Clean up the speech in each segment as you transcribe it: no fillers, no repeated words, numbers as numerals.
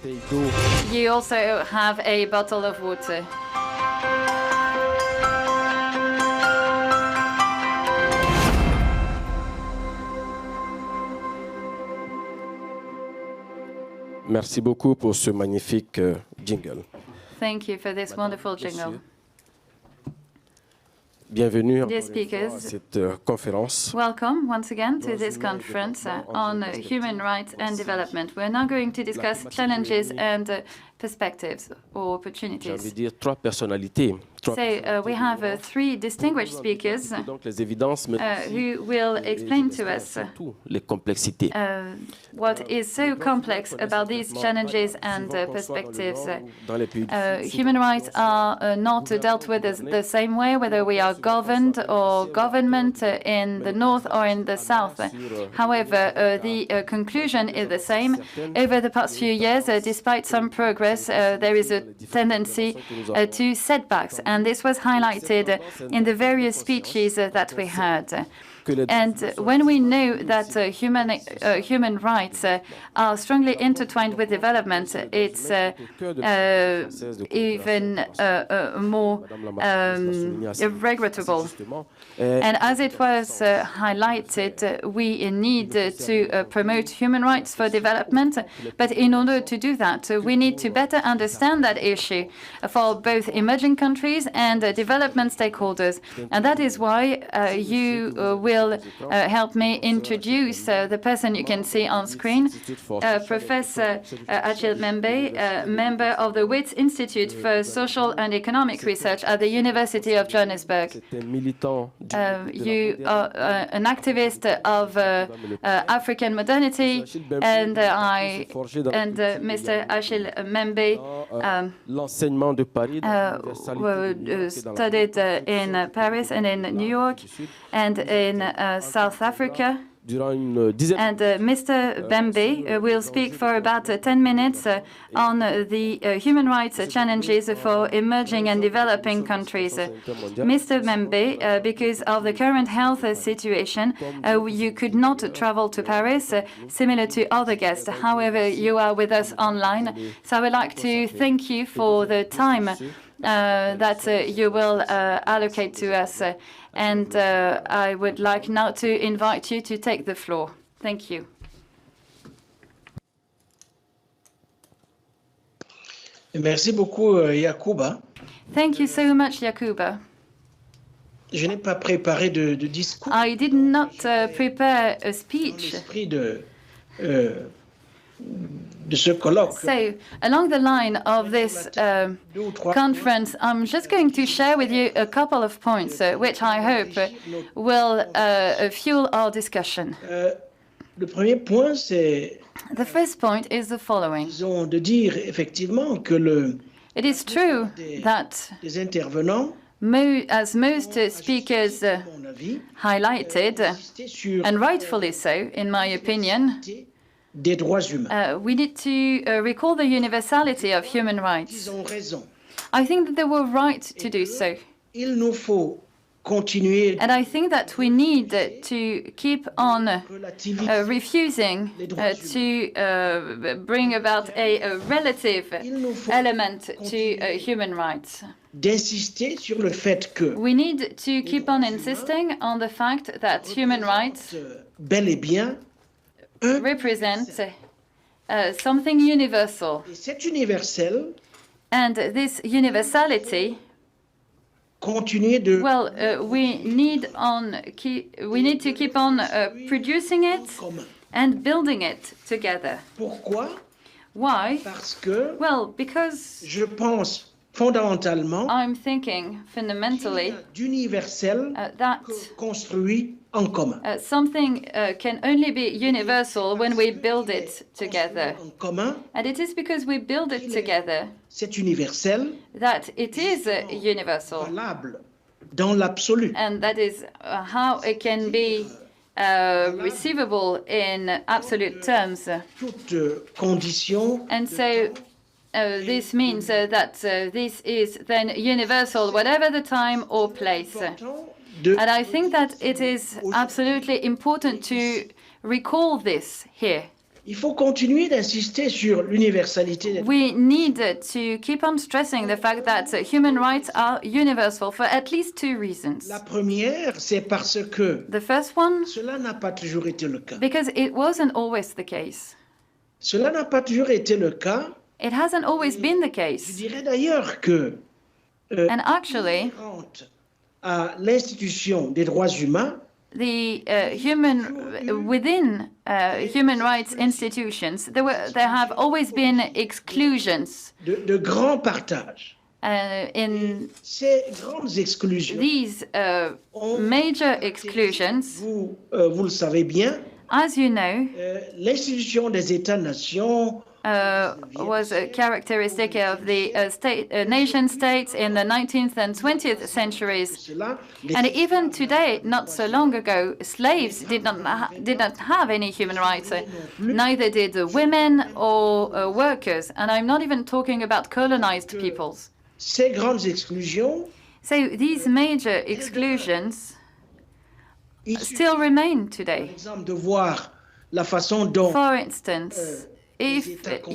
You also have a bottle of water. Merci beaucoup pour ce magnifique jingle. Thank you for this wonderful jingle. Bienvenue Dear à speakers, cette conférence. welcome once again to this conference on human rights and development. We're now going to discuss challenges and perspectives or J'ai opportunities. envie de dire trois personnalités. So we have three distinguished speakers Donc les évidences, mais who will explain to us surtout les complexités. what is so complex about these challenges and perspectives. Dans les pays Human rights are not dealt with the same way, whether we are governed or government in the north or in the south. However, the conclusion is the same. Over the past few years, despite some progress, there is a tendency to setbacks, and this was highlighted in the various speeches that we heard. And when we know that human rights are strongly intertwined with development, it's even more regrettable. And as it was highlighted, we need to promote human rights for development. But in order to do that, we need to better understand that issue for both emerging countries and development stakeholders. And that is why you will help me introduce the person you can see on screen, Professor Achille Membe, member of the Wits Institute for Social and Economic Research at the University of Johannesburg. You are an activist of African modernity, and Mr. Achille Membe studied in Paris and in New York and in South Africa. And Mr. Bembe will speak for about 10 minutes on the human rights challenges for emerging and developing countries. Mr. Bembe, because of the current health situation, you could not travel to Paris, similar to other guests. However, you are with us online. So I would like to thank you for the time that you will allocate to us. And I would like now to invite you to take the floor. Thank you. Merci beaucoup, Yacouba. Thank you so much, Yacouba. Je n'ai pas préparé de discours. I did not prepare a speech. L'esprit de ce colloque. So, along the line of this conference, I'm just going to share with you a couple of points, which I hope will fuel our discussion. Le premier point, c'est The first point is the following. de dire effectivement que It is true that, les intervenants, as most speakers highlighted, and rightfully so, in my opinion, des droits humains. we need to recall the universality of human rights. Ils ont raison. I think that they were right to do so. Il nous faut continuer And I think that we need to keep on refusing to bring about a relative element to human rights. d'insister sur le fait que We need to keep on insisting on the fact that human rights bel et bien represent something universal. et c'est universel. And this universality, Continuer de well, we need to keep on producing it commun. and building it together. Pourquoi? Why? Parce que Well, because je pense fondamentalement I'm thinking fundamentally d'universel that construit en commun. something can only be universal when we build it together. En commun, And it is because we build it together c'est universel, that it is universal. valable dans l'absolu. And that is how it can be receivable in absolute terms. Toute condition And so this means that this is then universal, whatever the time or place. de And I think that it is absolutely important to recall this here. il faut continuer d'insister sur l'universalité des droits. We need to keep on stressing the fact that human rights are universal for at least two reasons. La première, c'est parce que The first one, cela n'a pas toujours été le cas. because it wasn't always the case. Cela n'a pas toujours été le cas. It hasn't always been the Je case. dirais d'ailleurs que And actually, à l'institution des droits humains, the within human rights institutions, there have always been exclusions. de grands partages. In Ces grandes exclusions, these major exclusions, vous le savez bien, as you know, l'institution des États-nations was a characteristic of the nation-states in the 19th and 20th centuries. And even today, not so long ago, slaves did not have any human rights. Neither did women or workers. And I'm not even talking about colonized peoples. Ces grandes exclusions, So these major exclusions still remain par today. exemple, de voir la façon dont For instance, if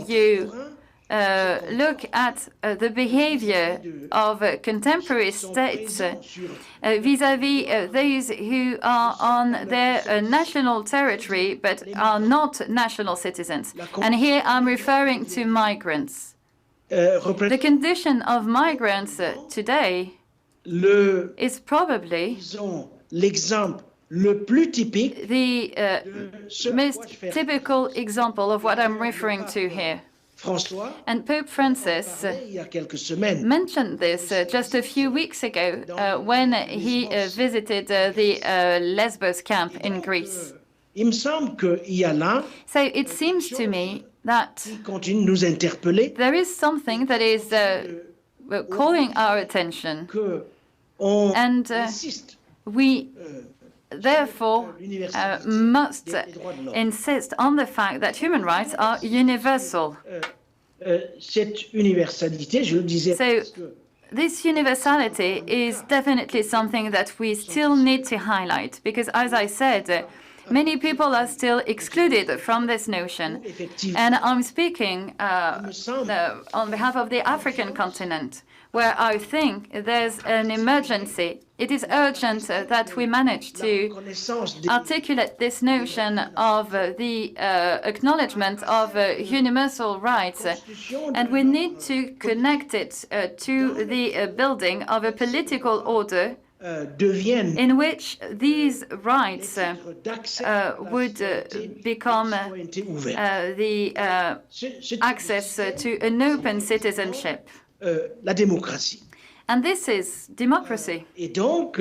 you look at the behavior of contemporary states vis-à-vis those who are on their national territory but are not national citizens. And here I'm referring to migrants. The condition of migrants today is probably l'exemple le plus typique the most typical example of what I'm referring to here. François And Pope Francis il y a quelques semaines. mentioned this just a few weeks ago when he visited the Lesbos camp in Greece. Il me semble qu'il y a là, So it seems to me that qui continue de nous interpeller, there is something that is calling our attention, que on and insiste we therefore must insist on the fact that human rights are universal. cette universalité, je le disais, So parce que this universality is definitely something that we still need to highlight, because as I said, many people are still excluded from this notion. And I'm speaking on behalf of the African continent, where I think there's an emergency. It is urgent that we manage to articulate this notion of the acknowledgement of universal rights, and we need to connect it to the building of a political order in which these rights would become the access to an open citizenship. La démocratie. And this is democracy. Et donc,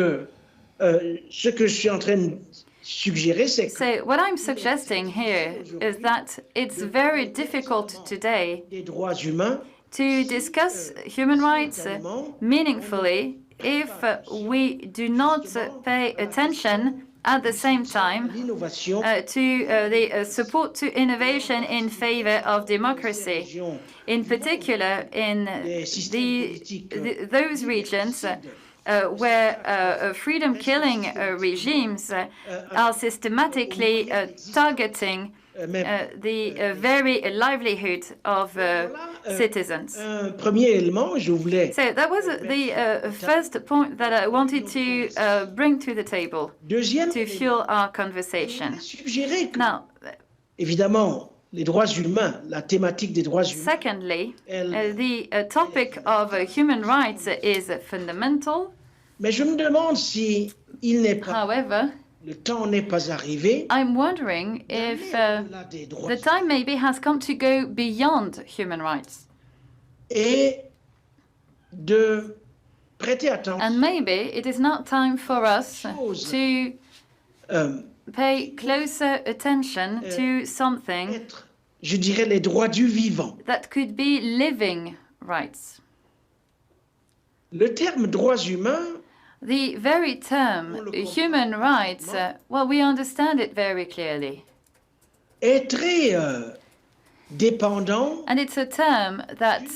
ce que je suis en train de suggérer, c'est que So what I'm suggesting here is that it's very difficult today les droits humains to discuss human rights meaningfully if we do not pay attention at the same time l'innovation to the support to innovation in favor of democracy, in particular in those regions where freedom-killing regimes are systematically targeting the very livelihood of citizens. un premier élément, je voulais So that was the first point that I wanted to bring to the table deuxième to fuel our conversation. suggérer que, Now, évidemment, les droits humains, la thématique des droits humains, secondly, the topic of human rights is fundamental. mais je me demande si il n'est pas, However, le temps n'est pas arrivé I'm wondering if au-delà des droits the time maybe has come to go beyond human rights. et de prêter attention And maybe it is not time for us to pay closer attention to something être, je dirais, les droits du vivant. that could be living rights. Le terme droits humains The very term human rights, well, we understand it very clearly. est très dépendant And it's a term that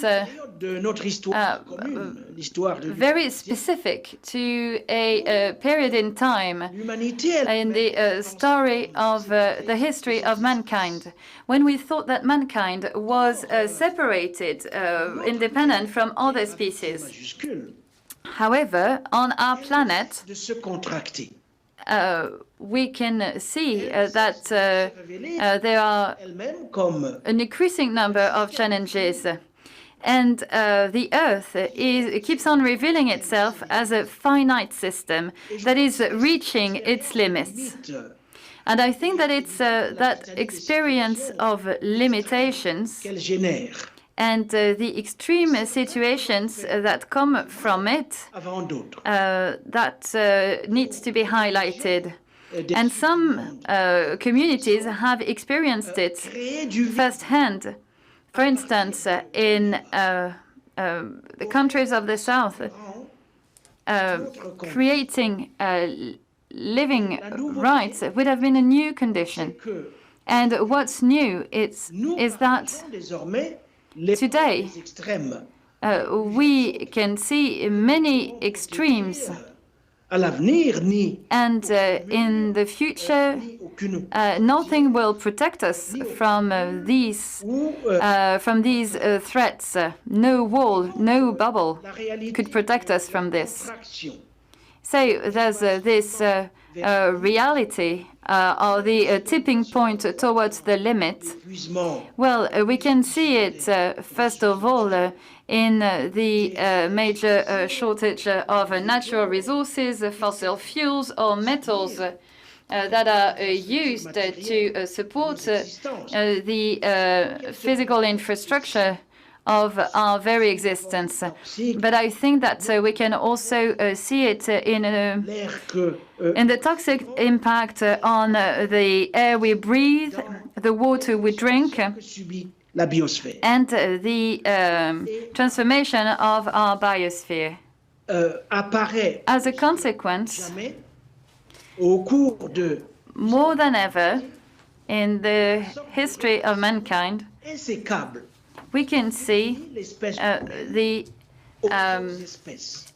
de notre histoire commune, l'histoire de very specific to a period in time l'humanité. in the story of the history of mankind, when we thought that mankind was separated, independent from other species. Majuscule, However, on our planet, de se contracter. we can see that there are Elle-même comme an increasing number of challenges. And the Earth keeps on revealing itself as a finite system that is reaching its limits. And I think that it's that experience of limitations qu'elle génère and the extreme situations that come from it avant d'autres. that needs to be highlighted. And some communities have experienced it Créer du firsthand. For instance, in the countries of the South, creating living rights would have been a new condition. que And what's new is that désormais les today extrêmes we can see many extremes, à l'avenir ni and in the future aucune nothing will protect us from these threats. No wall, no bubble la réalité could protect us from this. fraction So there's this reality or the tipping point towards the limit. épuisement Well, we can see it first of all in the major shortage of natural resources, fossil fuels or metals that are used to support the physical infrastructure of our very existence. But I think that we can also see it in l'air que the toxic impact on the air we breathe, the water we drink, subit la biosphère and the transformation of our biosphere. Apparaît As a consequence, jamais au cours de more than ever in the history of mankind, insécable we can see l'espèce the aux espèces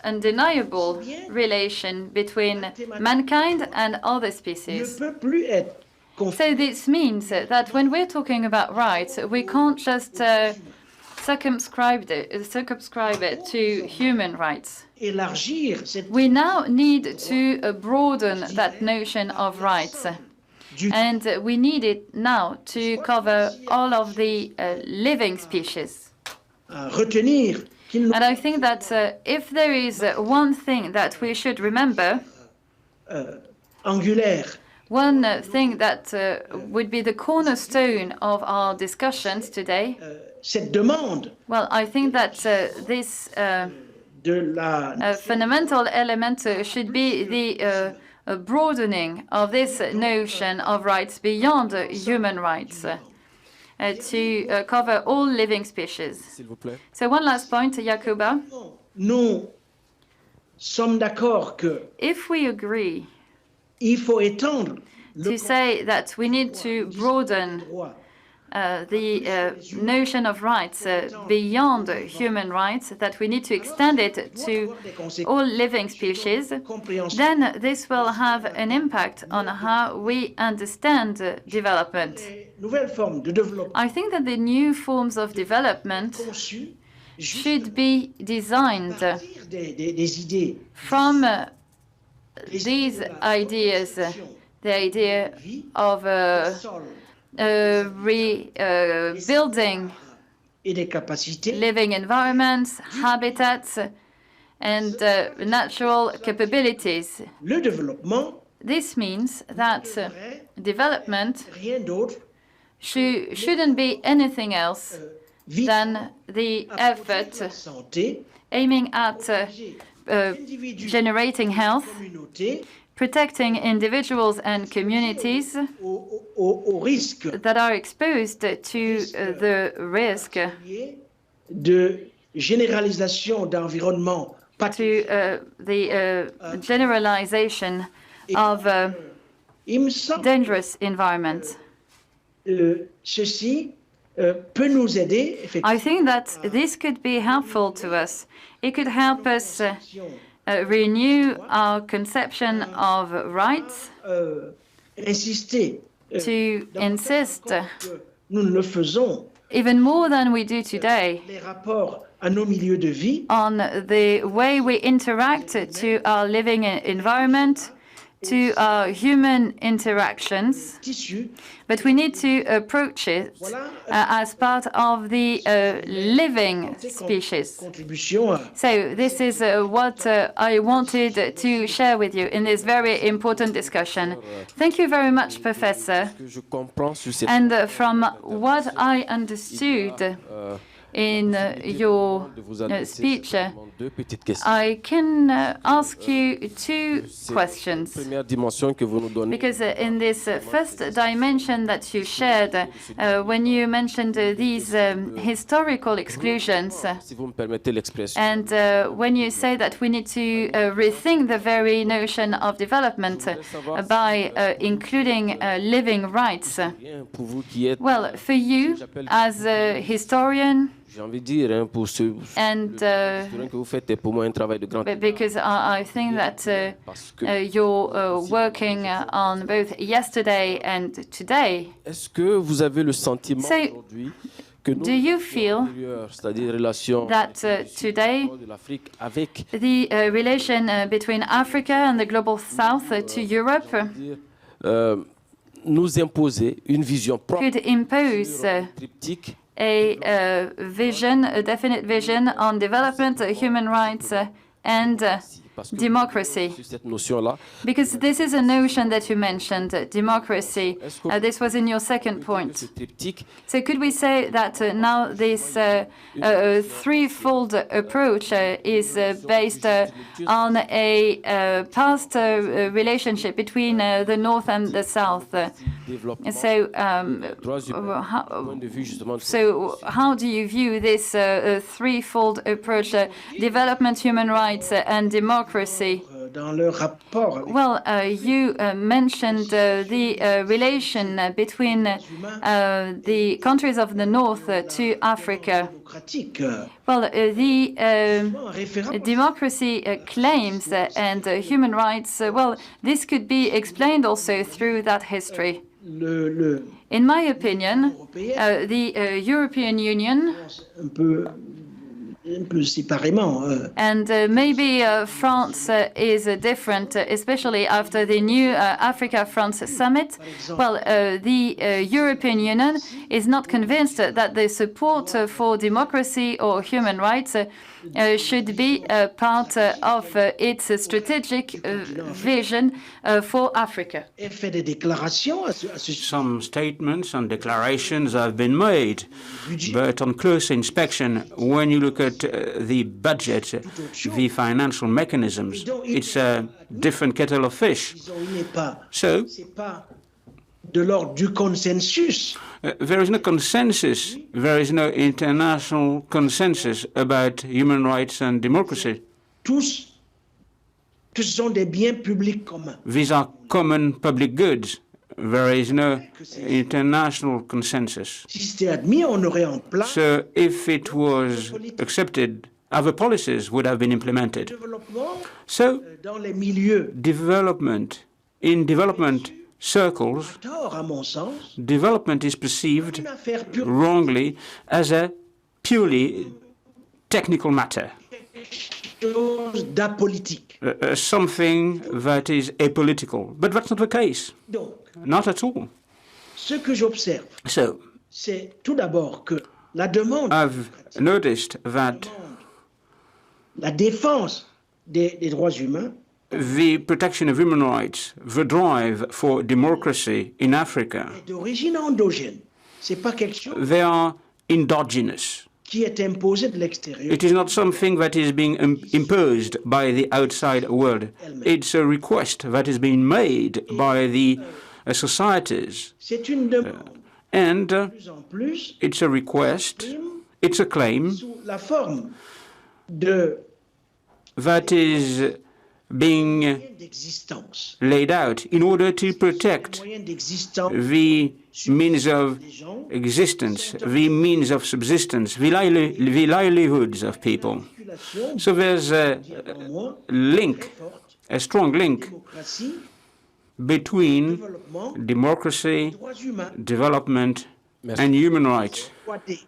undeniable relation between mankind and other ne species. peut plus être So this means that when we're talking about rights, we can't just circumscribe it to human rights. élargir cette We now need to broaden that notion of rights. And we need it now to cover all of the living species. retenir qu'il nous And I think that if there is one thing that we should remember, angulaire one thing that would be the cornerstone of our discussions today, cette demande well, I think that this de la fundamental element should be the broadening of this notion of rights beyond human rights to cover all living species. S'il vous plaît. So one last point, Jacoba. nous sommes d'accord que If we agree il faut étendre to say that we need to broaden droit the notion of rights beyond human rights, that we need to extend it to all living species, then this will have an impact on how we understand development. nouvelles formes de développement I think that the new forms of development conçues should be designed partir des idées from these ideas, the idea of sol rebuilding et des capacités living environments, habitats, and natural capabilities. le développement This means that development rien d'autre shouldn't be anything else vise than the à effort la santé aiming at generating health, communauté protecting individuals and communities au risque that are exposed to the risk de généralisation d'environnement to the generalization of il me semble dangerous environments. ceci peut nous aider, effectivement. I think that this could be helpful to us. It could help us renew our conception of rights, Insister to insist que nous ne le faisons even more than we do today les rapports à nos milieux de vie on the way we interact to our living environment, to our human interactions, tissus. but we need to approach it as part of the living species. Contribution à So this is what I wanted to share with you in this very important discussion. Thank you very much, Professor. Que je comprends sur cette And from what I understood in your speech, deux petites questions. I can ask you two questions. Première dimension que vous nous donnez. Because in this first dimension that you shared, when you mentioned these historical exclusions, Si vous me permettez l'expression. and when you say that we need to rethink the very notion of development by including living rights. Pour vous qui êtes, Well, for you, as a historian, j'ai envie de dire, pour ce and que vous faites est pour moi un travail de grand. because I think that Parce que you're working on both yesterday and today. est-ce que vous avez le sentiment So, aujourd'hui que nos do you feel c'est-à-dire relations that today de l'Afrique avec the relation between Africa and the global south to Europe nous imposer une vision propre could impose triptyque a vision, a definite vision on development, human rights, and parce que democracy? sur cette notion-là, Because this is a notion that you mentioned, democracy. This was in your second ce point. triptyque So could we say that now this threefold approach is based on a past relationship between the North and the South? développement So, droits humains, point de vue justement so how do you view this threefold approach, development, human rights, and democracy? dans leur rapport avec Well, you mentioned the relation between the countries of the North to Africa. démocratique, Well, the en référence democracy claims and human rights, well, this could be explained also through that history. le In my opinion, the European Union un peu séparément and maybe France is different, especially after the new Africa-France summit. Well, the European Union is not convinced that the support for democracy or human rights should be part of its strategic vision for Africa. fait des déclarations à ce Some statements and declarations have been made, but on close inspection, when you look at the budget, the financial mechanisms, it's a different kettle of fish. il n'est pas So c'est pas de l'ordre du consensus. there is no consensus, there is no international consensus about human rights and democracy. Tous ce sont des biens publics communs. These are common public goods. There is no international consensus. Si c'était admis, on aurait en place So if it was accepted, other policies would have been implemented. développement So dans les milieux. development, in development circles, Tort, à mon sens, development is perceived une affaire pure, wrongly as a purely technical matter, chose d'apolitique. something that is apolitical. But that's not the case, Donc, not at all. ce que j'observe, So c'est tout d'abord que la demande, I've noticed that la défense des droits humains the protection of human rights, the drive for democracy in Africa, est d'origine endogène. C'est pas quelque chose they are endogenous. qui est imposé de l'extérieur. It is not something that is being imposed by the outside world. It's a request that is being made by the societies. C'est une demande And de plus en plus it's a request, it's a claim sous la forme de that is being d'existence. laid out in order to protect Moyen d'existence. the means of existence, the means of subsistence, the livelihoods of people. So there's a link, a strong link Démocratie, between développement, democracy, droits humains. development, and human rights. 3D.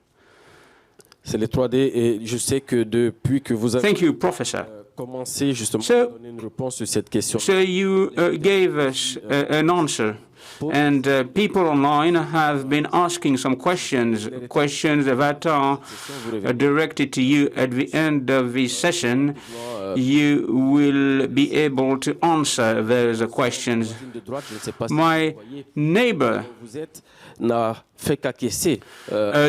C'est les 3D et je sais que depuis que vous avez Thank you, Professor. commencé justement So- à donner une réponse sur cette question, So you gave us an answer, and people online have been asking some questions that are directed to you. At the end of this session, you will be able to answer those questions. de droite, je ne sais pas si My neighbor vous êtes, n'a fait qu'acquiescer.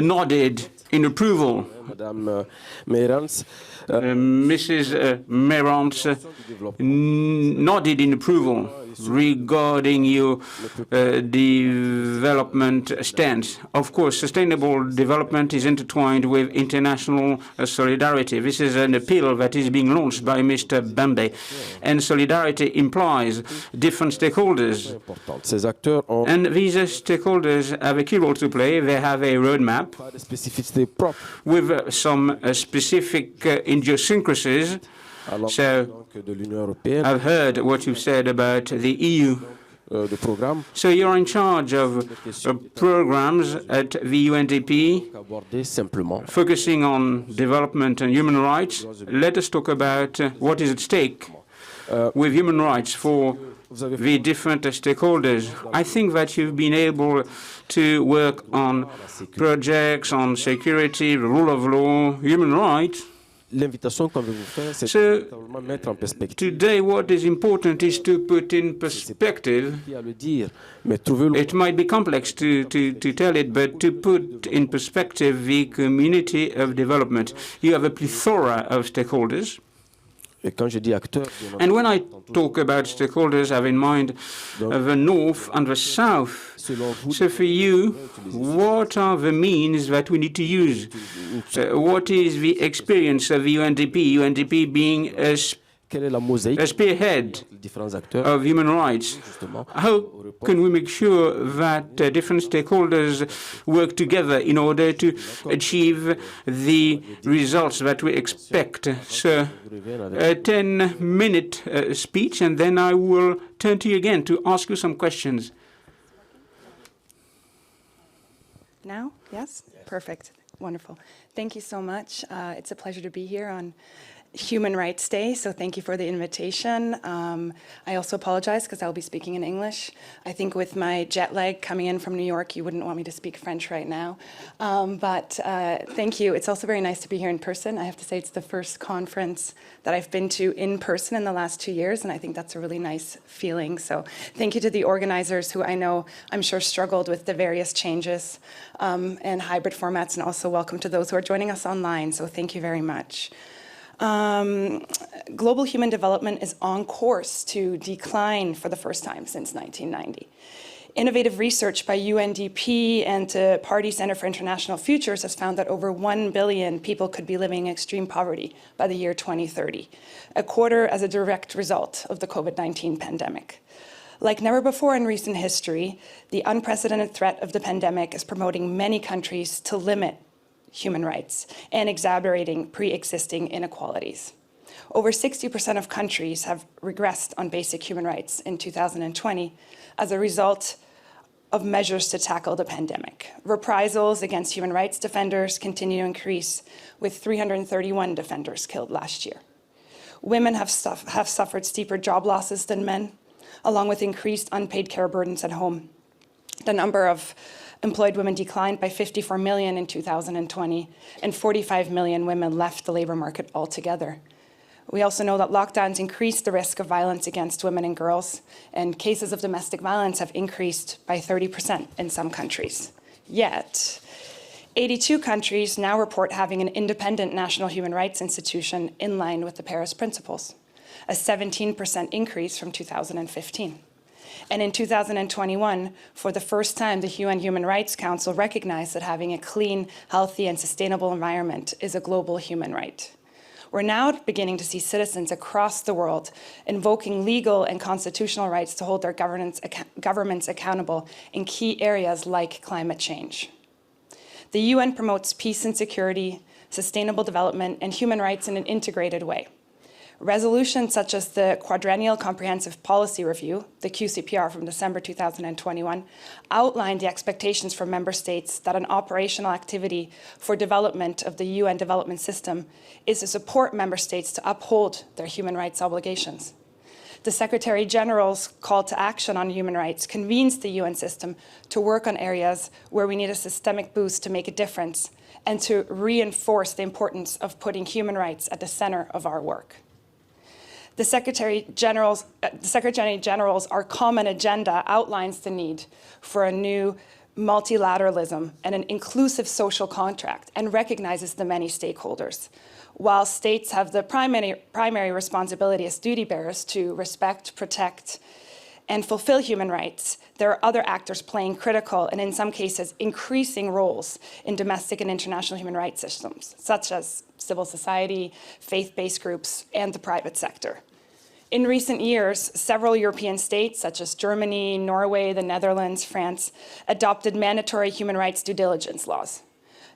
nodded in approval. Madame Meyrans, Mrs. Merantz nodded in approval regarding your development stance. Of course, sustainable development is intertwined with international solidarity. This is an appeal that is being launched by Mr. Bambe. And solidarity implies different stakeholders. importante. Ces acteurs ont And these stakeholders have a key role to play. They have a roadmap pas de spécificités propres with some specific idiosyncrasies. à l'emploi So donc, de l'Union européenne, I've heard what you've said about the EU. de programmes So you're in charge of programs at the UNDP aborder simplement. focusing on development and human rights. Let us talk about what is at stake with human rights for the different stakeholders. I think that you've been able to work on projects on security, the rule of law, human rights. L'invitation qu'on veut vous faire, c'est So, de mettre en perspective. Today, what is important is to put in perspective. Qui à le dire, mais trouver le It might be complex to tell it, but to put in perspective the community of development. You have a plethora of stakeholders. et quand je dis acteur, bien And when I talk about stakeholders, I have in mind the North and the South. selon vous, So for you, what are the means that we need to use? What is the experience of the UNDP? UNDP being quelle est la mosaïque a spearhead des différents acteurs of human rights. justement How can we make sure that different stakeholders work together in order to achieve the results that we expect? So, a 10-minute speech, and then I will turn to you again to ask you some questions. Now? Yes? Perfect. Wonderful. Thank you so much. It's a pleasure to be here on Human Rights Day, so thank you for the invitation. I also apologize because I'll be speaking in English. I think with my jet lag coming in from New York, you wouldn't want me to speak French right now. But thank you. It's also very nice to be here in person. I have to say it's the first conference that I've been to in person in the last 2 years, and I think that's a really nice feeling. So thank you to the organizers who I know, I'm sure, struggled with the various changes and hybrid formats, and also welcome to those who are joining us online. So thank you very much. Global human development is on course to decline for the first time since 1990. Innovative research by UNDP and the Party Center for International Futures has found that over 1 billion people could be living in extreme poverty by the year 2030, a quarter as a direct result of the COVID-19 pandemic. Like never before in recent history, the unprecedented threat of the pandemic is promoting many countries to limit human rights and exacerbating pre-existing inequalities. Over 60% of countries have regressed on basic human rights in 2020 as a result of measures to tackle the pandemic. Reprisals against human rights defenders continue to increase, with 331 defenders killed last year. Women have suffered steeper job losses than men, along with increased unpaid care burdens at home. The number of employed women declined by 54 million in 2020, and 45 million women left the labor market altogether. We also know that lockdowns increased the risk of violence against women and girls, and cases of domestic violence have increased by 30% in some countries. Yet, 82 countries now report having an independent national human rights institution in line with the Paris Principles, a 17% increase from 2015. And in 2021, for the first time, the UN Human Rights Council recognized that having a clean, healthy, and sustainable environment is a global human right. We're now beginning to see citizens across the world invoking legal and constitutional rights to hold their governments accountable in key areas like climate change. The UN promotes peace and security, sustainable development, and human rights in an integrated way. Resolutions such as the Quadrennial Comprehensive Policy Review, the QCPR from December 2021, outlined the expectations from member states that an operational activity for development of the UN development system is to support member states to uphold their human rights obligations. The Secretary General's call to action on human rights convenes the UN system to work on areas where we need a systemic boost to make a difference and to reinforce the importance of putting human rights at the center of our work. The Secretary General's Our Common Agenda outlines the need for a new multilateralism and an inclusive social contract and recognizes the many stakeholders. While states have the primary responsibility as duty bearers to respect, protect, and fulfill human rights, there are other actors playing critical and in some cases increasing roles in domestic and international human rights systems, such as civil society, faith-based groups, and the private sector. In recent years, several European states, such as Germany, Norway, the Netherlands, France, adopted mandatory human rights due diligence laws.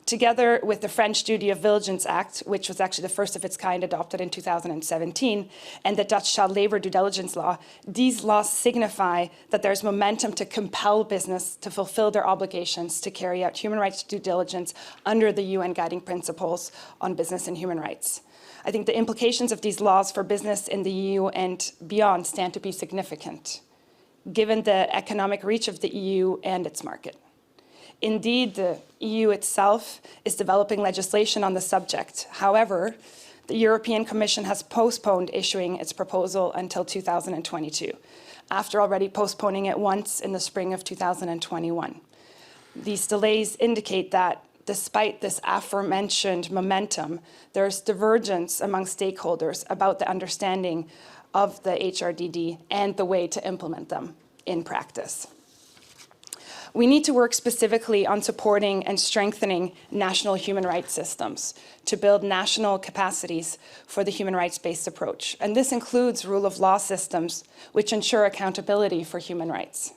Together with the French Duty of Diligence Act, which was actually the first of its kind adopted in 2017, and the Dutch Child Labour Due Diligence Law, these laws signify that there's momentum to compel business to fulfill their obligations to carry out human rights due diligence under the UN Guiding Principles on Business and Human Rights. I think the implications of these laws for business in the EU and beyond stand to be significant, given the economic reach of the EU and its market. Indeed, the EU itself is developing legislation on the subject. However, the European Commission has postponed issuing its proposal until 2022, after already postponing it once in the spring of 2021. These delays indicate that despite this aforementioned momentum, there's divergence among stakeholders about the understanding of the HRDD and the way to implement them in practice. We need to work specifically on supporting and strengthening national human rights systems to build national capacities for the human rights-based approach. And this includes rule of law systems which ensure accountability for human rights.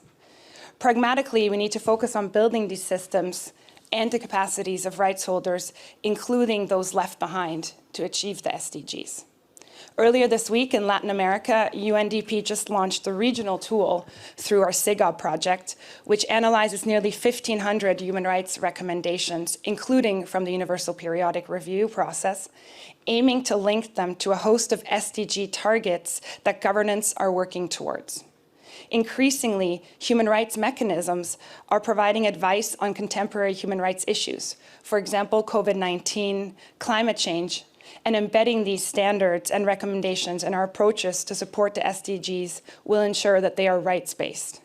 Pragmatically, we need to focus on building these systems and the capacities of rights holders, including those left behind, to achieve the SDGs. Earlier this week in Latin America, UNDP just launched the regional tool through our SIGOB project, which analyzes nearly 1,500 human rights recommendations, including from the Universal Periodic Review process, aiming to link them to a host of SDG targets that governments are working towards. Increasingly, human rights mechanisms are providing advice on contemporary human rights issues, for example, COVID-19, climate change, and embedding these standards and recommendations in our approaches to support the SDGs will ensure that they are rights-based.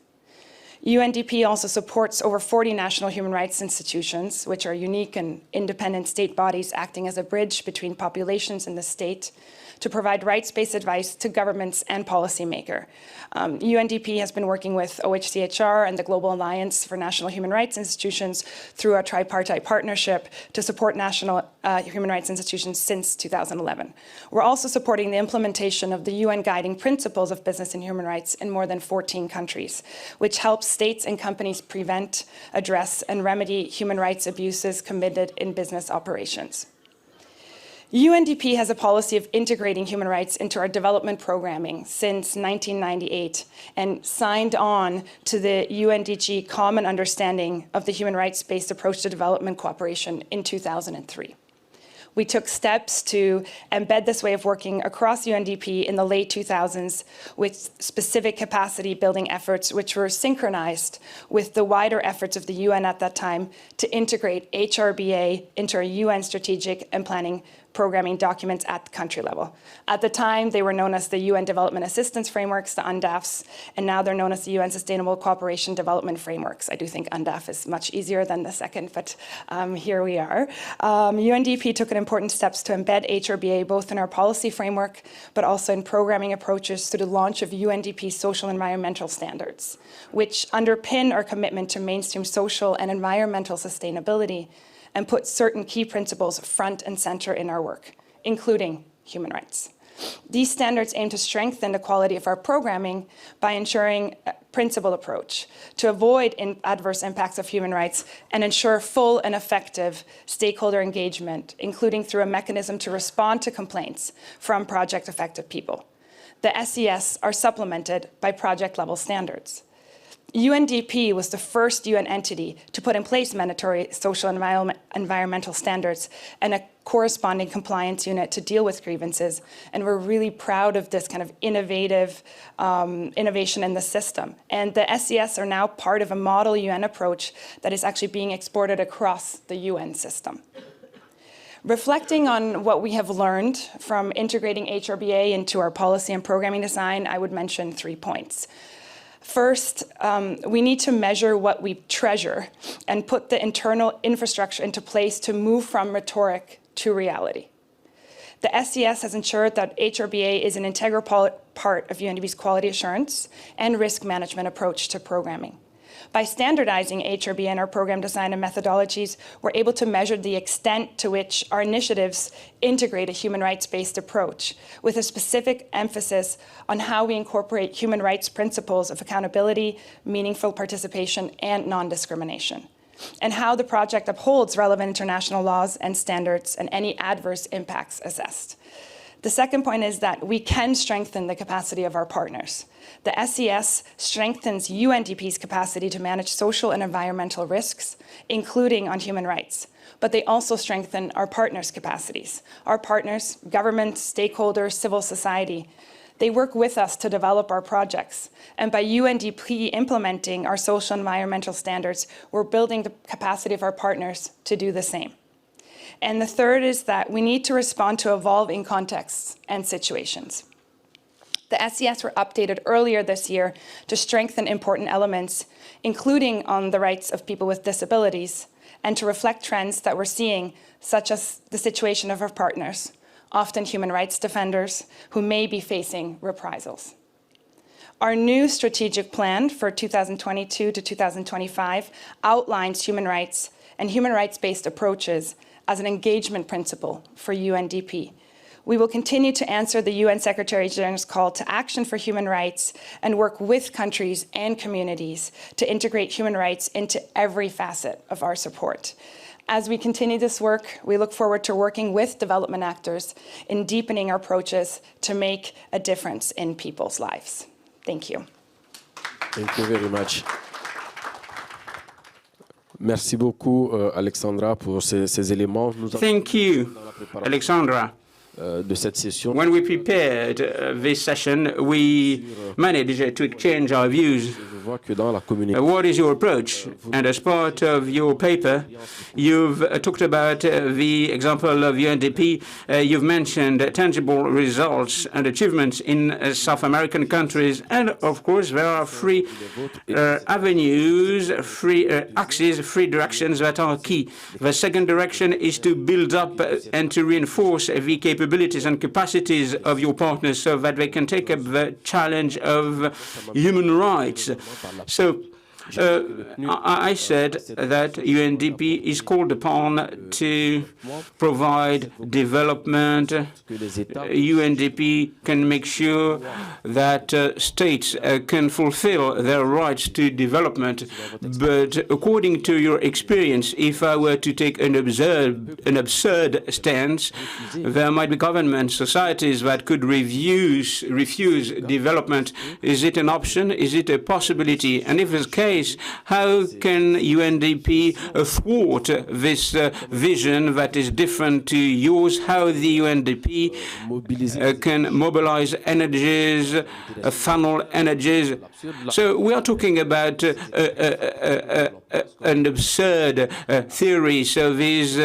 UNDP also supports over 40 national human rights institutions, which are unique and independent state bodies acting as a bridge between populations and the state, to provide rights-based advice to governments and policymakers. UNDP has been working with OHCHR and the Global Alliance for National Human Rights Institutions through a tripartite partnership to support national human rights institutions since 2011. We're also supporting the implementation of the UN Guiding Principles of Business and Human Rights in more than 14 countries, which helps states and companies prevent, address, and remedy human rights abuses committed in business operations. UNDP has a policy of integrating human rights into our development programming since 1998 and signed on to the UNDG Common Understanding of the Human Rights-Based Approach to Development Cooperation in 2003. We took steps to embed this way of working across UNDP in the late 2000s with specific capacity building efforts which were synchronized with the wider efforts of the UN at that time to integrate HRBA into our UN strategic and planning programming documents at the country level. At the time, they were known as the UN Development Assistance Frameworks, the UNDAFs, and now they're known as the UN Sustainable Cooperation Development Frameworks. I do think UNDAF is much easier than the second, but here we are. UNDP took important steps to embed HRBA both in our policy framework, but also in programming approaches through the launch of UNDP social and environmental standards, which underpin our commitment to mainstream social and environmental sustainability and put certain key principles front and center in our work, including human rights. These standards aim to strengthen the quality of our programming by ensuring a principled approach to avoid adverse impacts of human rights and ensure full and effective stakeholder engagement, including through a mechanism to respond to complaints from project-affected people. The SES are supplemented by project-level standards. UNDP was the first UN entity to put in place mandatory social and environmental standards and a corresponding compliance unit to deal with grievances. And we're really proud of this kind of innovation in the system. And the SES are now part of a model UN approach that is actually being exported across the UN system. Reflecting on what we have learned from integrating HRBA into our policy and programming design, I would mention 3 points. First, we need to measure what we treasure and put the internal infrastructure into place to move from rhetoric to reality. The SES has ensured that HRBA is an integral part of UNDP's quality assurance and risk management approach to programming. By standardizing HRBA in our program design and methodologies, we're able to measure the extent to which our initiatives integrate a human rights-based approach, with a specific emphasis on how we incorporate human rights principles of accountability, meaningful participation, and non-discrimination, and how the project upholds relevant international laws and standards and any adverse impacts assessed. The second point is that we can strengthen the capacity of our partners. The SES strengthens UNDP's capacity to manage social and environmental risks, including on human rights. But they also strengthen our partners' capacities. Our partners, governments, stakeholders, civil society, they work with us to develop our projects. And by UNDP implementing our social and environmental standards, we're building the capacity of our partners to do the same. And the third is that we need to respond to evolving contexts and situations. The SES were updated earlier this year to strengthen important elements, including on the rights of people with disabilities, and to reflect trends that we're seeing, such as the situation of our partners, often human rights defenders, who may be facing reprisals. Our new strategic plan for 2022 to 2025 outlines human rights and human rights-based approaches as an engagement principle for UNDP. We will continue to answer the UN Secretary General's call to action for human rights and work with countries and communities to integrate human rights into every facet of our support. As we continue this work, we look forward to working with development actors in deepening our approaches to make a difference in people's lives. Thank you. Thank you very much. Merci beaucoup, Alexandra, pour ces éléments. Thank you, Alexandra. De cette session. When we prepared this session, we managed to exchange our views. What is your approach? And as part of your paper, you've talked about the example of UNDP. You've mentioned tangible results and achievements in South American countries. And of course, there are three avenues, three axes, three directions that are key. The second direction is to build up and to reinforce the capabilities and capacities of your partners so that they can take up the challenge of human rights. So I said that UNDP is called upon to provide development. UNDP can make sure that states can fulfill their rights to development. But according to your experience, if I were to take an absurd stance, there might be governments, societies that could refuse development. Is it an option? Is it a possibility? And if it's the case, how can UNDP thwart this vision that is different to yours? How the UNDP can mobilize energies, funnel energies? So we are talking about an absurd theory. So these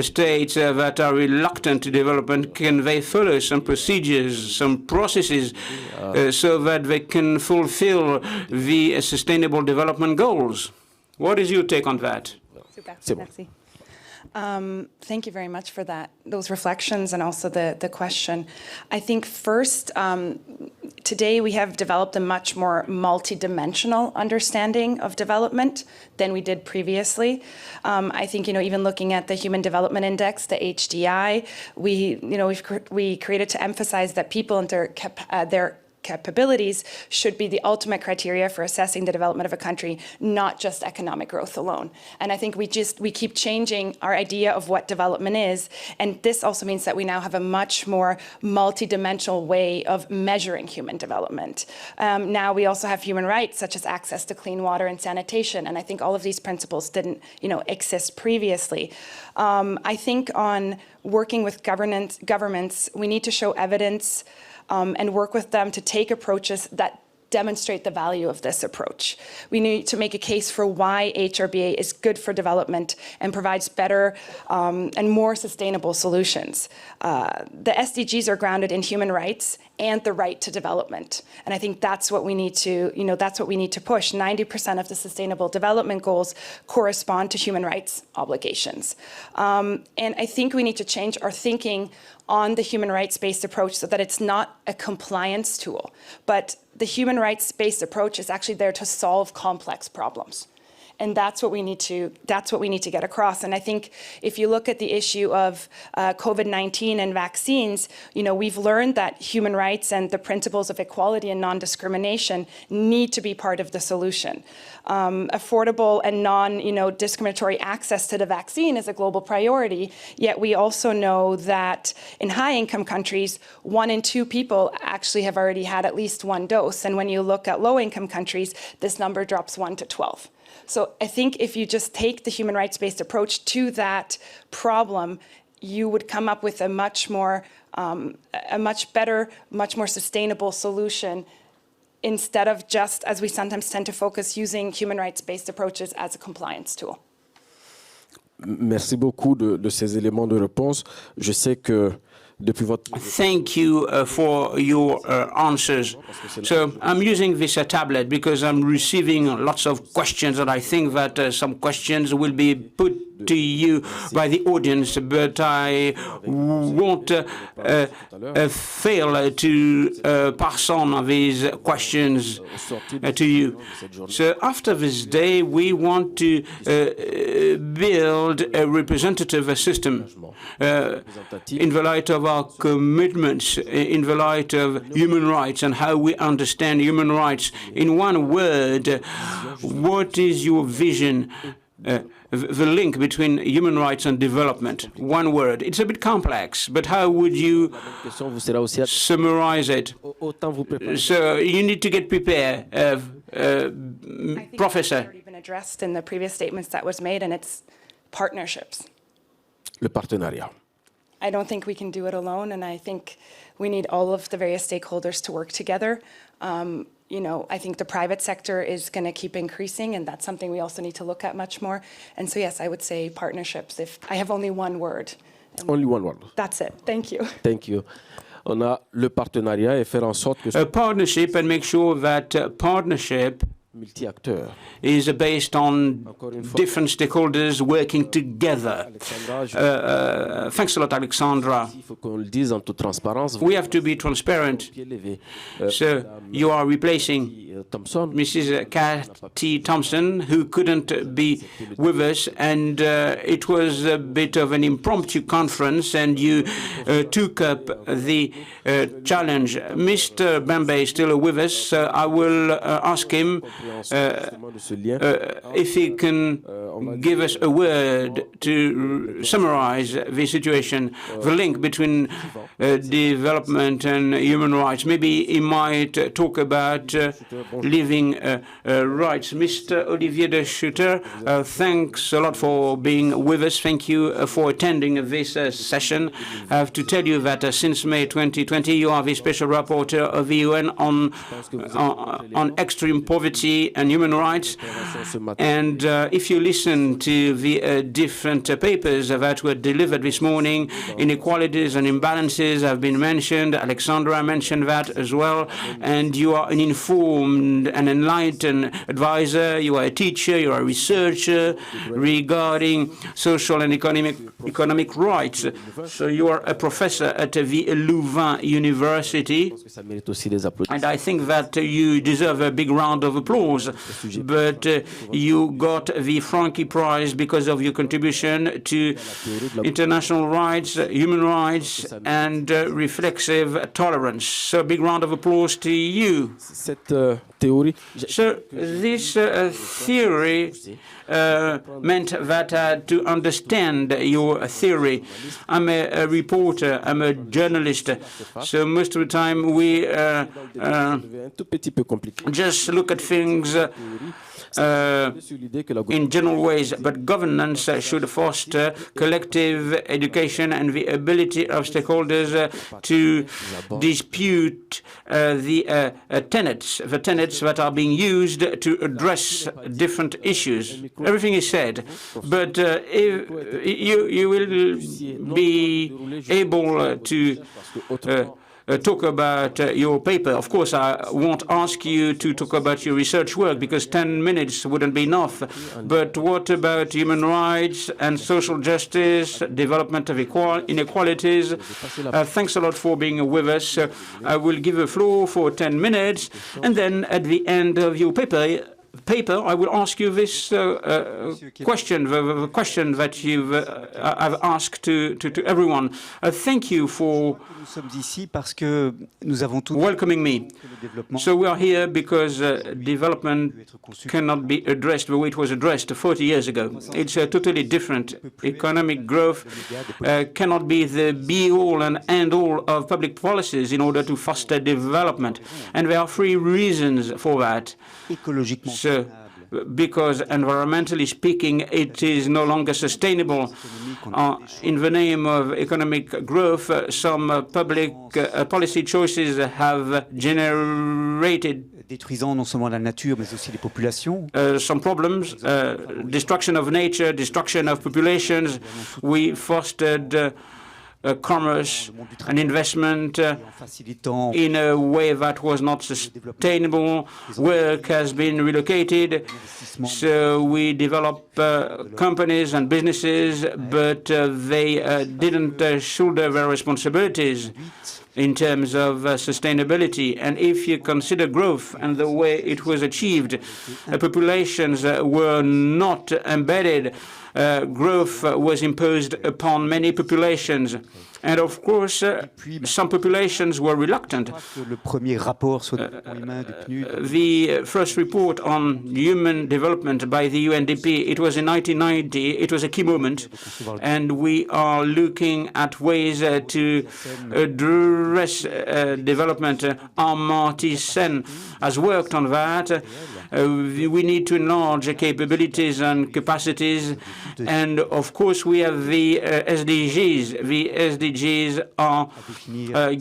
states that are reluctant to development, can they follow some procedures, some processes, so that they can fulfill the sustainable development goals? What is your take on that? Super. Merci. Thank you very much for those reflections and also the question. I think first, today we have developed a much more multidimensional understanding of development than we did previously. I think, even looking at the Human Development Index, the HDI, we created to emphasize that people and their capabilities should be the ultimate criteria for assessing the development of a country, not just economic growth alone. And I think we keep changing our idea of what development is, and this also means that we now have a much more multidimensional way of measuring human development. Now we also have human rights, such as access to clean water and sanitation, and I think all of these principles didn't, exist previously. I think on working with governments, we need to show evidence and work with them to take approaches that demonstrate the value of this approach. We need to make a case for why HRBA is good for development and provides better and more sustainable solutions. The SDGs are grounded in human rights and the right to development. And I think that's what we need to, push. 90% of the Sustainable Development Goals correspond to human rights obligations. And I think we need to change our thinking on the human rights-based approach so that it's not a compliance tool, but the human rights-based approach is actually there to solve complex problems. And that's what we need to get across. And I think if you look at the issue of COVID-19 and vaccines, we've learned that human rights and the principles of equality and non-discrimination need to be part of the solution. Affordable and non-discriminatory access to the vaccine is a global priority, yet we also know that in high-income countries, 1 in 2 people actually have already had at least 1 dose. And when you look at low-income countries, this number drops 1 to 12. So I think if you just take the human rights-based approach to that problem, you would come up with a much better, much more sustainable solution, instead of just, as we sometimes tend to focus, using human rights-based approaches as a compliance tool. Merci beaucoup de ces éléments de réponse. Je sais que depuis votre... Thank you for your answers. So I'm using this tablet because I'm receiving lots of questions, and I think that some questions will be put to you by the audience, but I won't fail to pass on these questions to you. So after this day, we want to build a representative system in the light of our commitments, in the light of human rights and how we understand human rights. In one word, what is your vision? The link between human rights and development. One word. It's a bit complex, but how would you summarize it? So you need to get prepared, Professor. It's already been addressed in the previous statements that was made, and it's partnerships. Le partenariat. I don't think we can do it alone, and I think we need all of the various stakeholders to work together. I think the private sector is going to keep increasing, and that's something we also need to look at much more. And so, yes, I would say partnerships. If I have only one word. Only one word. That's it. Thank you. Thank you. On a le partenariat et faire en sorte que... A partnership, and make sure that partnership is based on different stakeholders working together. Thanks a lot, Alexandra. We have to be transparent. So you are replacing Mrs. Cathy Thompson, who couldn't be with us, and it was a bit of an impromptu conference, and you took up the challenge. Mr. Bambe is still with us, so I will ask him if he can give us a word to summarize the situation, the link between development and human rights. Maybe he might talk about living rights. Mr. Olivier de Schutter, thanks a lot for being with us. Thank you for attending this session. I have to tell you that since May 2020, you are the Special Rapporteur of the UN on extreme poverty democracy and human rights. And if you listen to the different papers that were delivered this morning, inequalities and imbalances have been mentioned. Alexandra mentioned that as well. And you are an informed and enlightened advisor. You are a teacher. You are a researcher regarding social and economic rights. So you are a professor at the Louvain University. And I think that you deserve a big round of applause. But you got the Franke Prize because of your contribution to international rights, human rights, and reflexive tolerance. So a big round of applause to you. So this theory meant that to understand your theory, I'm a reporter, I'm a journalist, so most of the time we just look at things in general ways, but governance should foster collective education and the ability of stakeholders to dispute the tenets that are being used to address different issues. Everything is said, but you will be able to talk about your paper. Of course, I won't ask you to talk about your research work because 10 minutes wouldn't be enough. But what about human rights and social justice, development of inequalities? Thanks a lot for being with us. I will give the floor for 10 minutes, and then at the end of your paper, I will ask you this question, the question that I've asked to everyone. Thank you for welcoming me. So we are here because development cannot be addressed the way it was addressed 40 years ago. It's totally different. Economic growth cannot be the be-all and end-all of public policies in order to foster development. And there are 3 reasons for that. So, because environmentally speaking, it is no longer sustainable. In the name of economic growth, some public policy choices have generated some problems, destruction of nature, destruction of populations. We fostered commerce and investment in a way that was not sustainable. Work has been relocated, so we develop companies and businesses, but they didn't shoulder their responsibilities in terms of sustainability. And if you consider growth and the way it was achieved, populations were not embedded. Growth was imposed upon many populations. And of course, some populations were reluctant. The first report on human development by the UNDP, it was in 1990. It was a key moment. And we are looking at ways to address development. Amartya Sen has worked on that. We need to enlarge capabilities and capacities. And of course, we have the SDGs. The SDGs are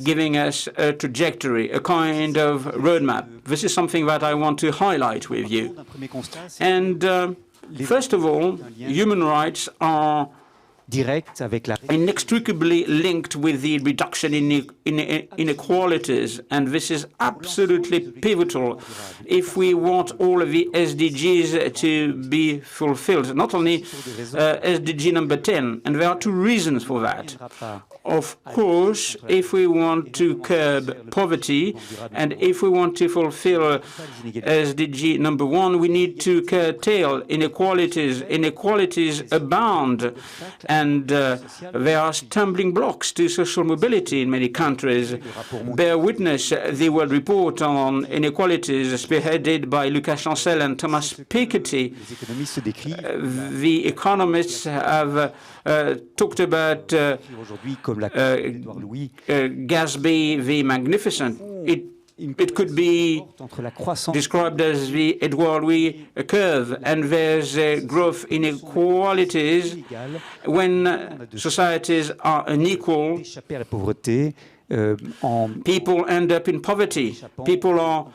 giving us a trajectory, a kind of roadmap. This is something that I want to highlight with you. And first of all, human rights are inextricably linked with the reduction in inequalities, and this is absolutely pivotal if we want all of the SDGs to be fulfilled, not only SDG number 10, and there are 2 reasons for that. Of course, if we want to curb poverty, and if we want to fulfill SDG number 1, we need to curtail inequalities. Inequalities abound, and there are stumbling blocks to social mobility in many countries. Bear witness the World Report on Inequalities, spearheaded by Lucas Chancel and Thomas Piketty. The economists have talked about Gatsby the Magnificent. It it could be described as the Edwardian curve, and there's growth inequalities when societies are unequal. People end up in poverty. People are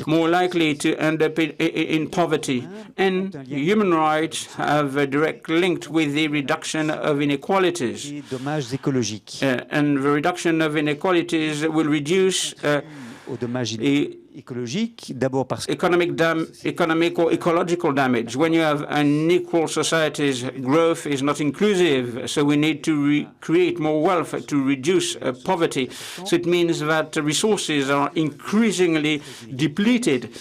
more likely to end up in poverty. And human rights have a direct link with the reduction of inequalities. And the reduction of inequalities will reduce economic or ecological damage. When you have unequal societies, growth is not inclusive, so we need to create more wealth to reduce poverty. So it means that resources are increasingly depleted.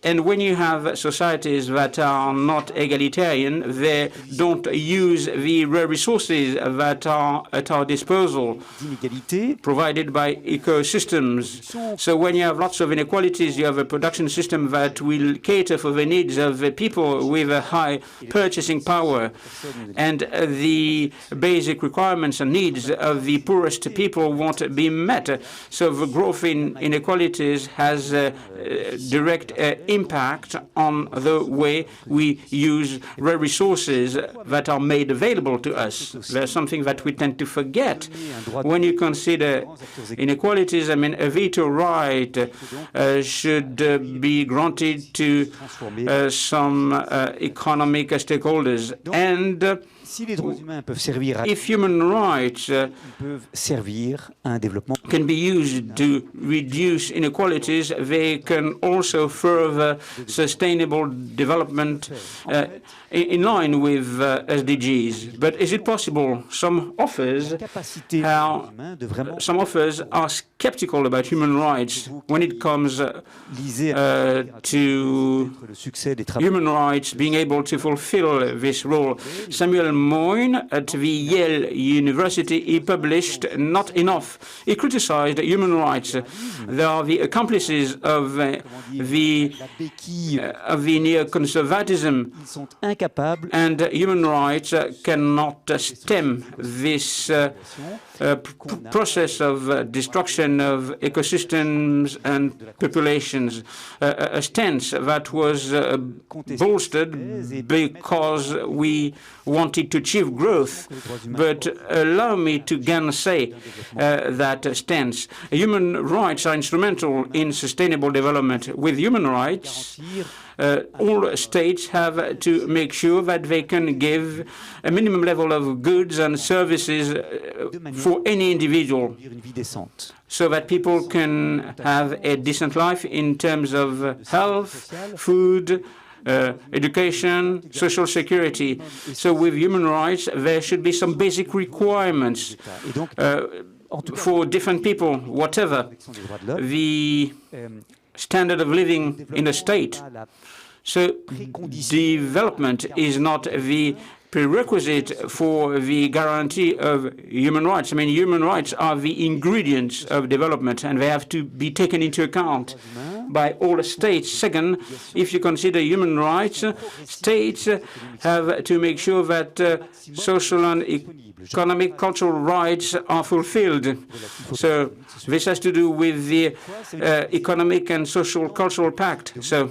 And when you have societies that are not egalitarian, they don't use the rare resources that are at our disposal, provided by ecosystems. So when you have lots of inequalities, you have a production system that will cater for the needs of people with a high purchasing power, and the basic requirements and needs of the poorest people won't be met. So the growth in inequalities has a direct impact on the way we use rare resources that are made available to us. There's something that we tend to forget. When you consider inequalities, I mean, a veto right should be granted to some economic stakeholders. And if human rights can be used to reduce inequalities, they can also further sustainable development in line with SDGs. But is it possible? Some authors are skeptical about human rights when it comes to human rights being able to fulfill this role. Samuel Moyne at the Yale University, he published Not Enough. He criticized human rights. They are the accomplices of the neoconservatism, and human rights cannot stem this process of destruction of ecosystems and populations, a stance that was bolstered because we wanted to achieve growth. But allow me to gainsay that stance. Human rights are instrumental in sustainable development. With human rights, all states have to make sure that they can give a minimum level of goods and services for any individual, so that people can have a decent life in terms of health, food, education, social security. So with human rights, there should be some basic requirements for different people, whatever the standard of living in a state. So development is not the prerequisite for the guarantee of human rights. I mean, human rights are the ingredients of development, and they have to be taken into account by all states. Second, if you consider human rights, states have to make sure that social and economic, cultural rights are fulfilled. So this has to do with the economic and social cultural pact. So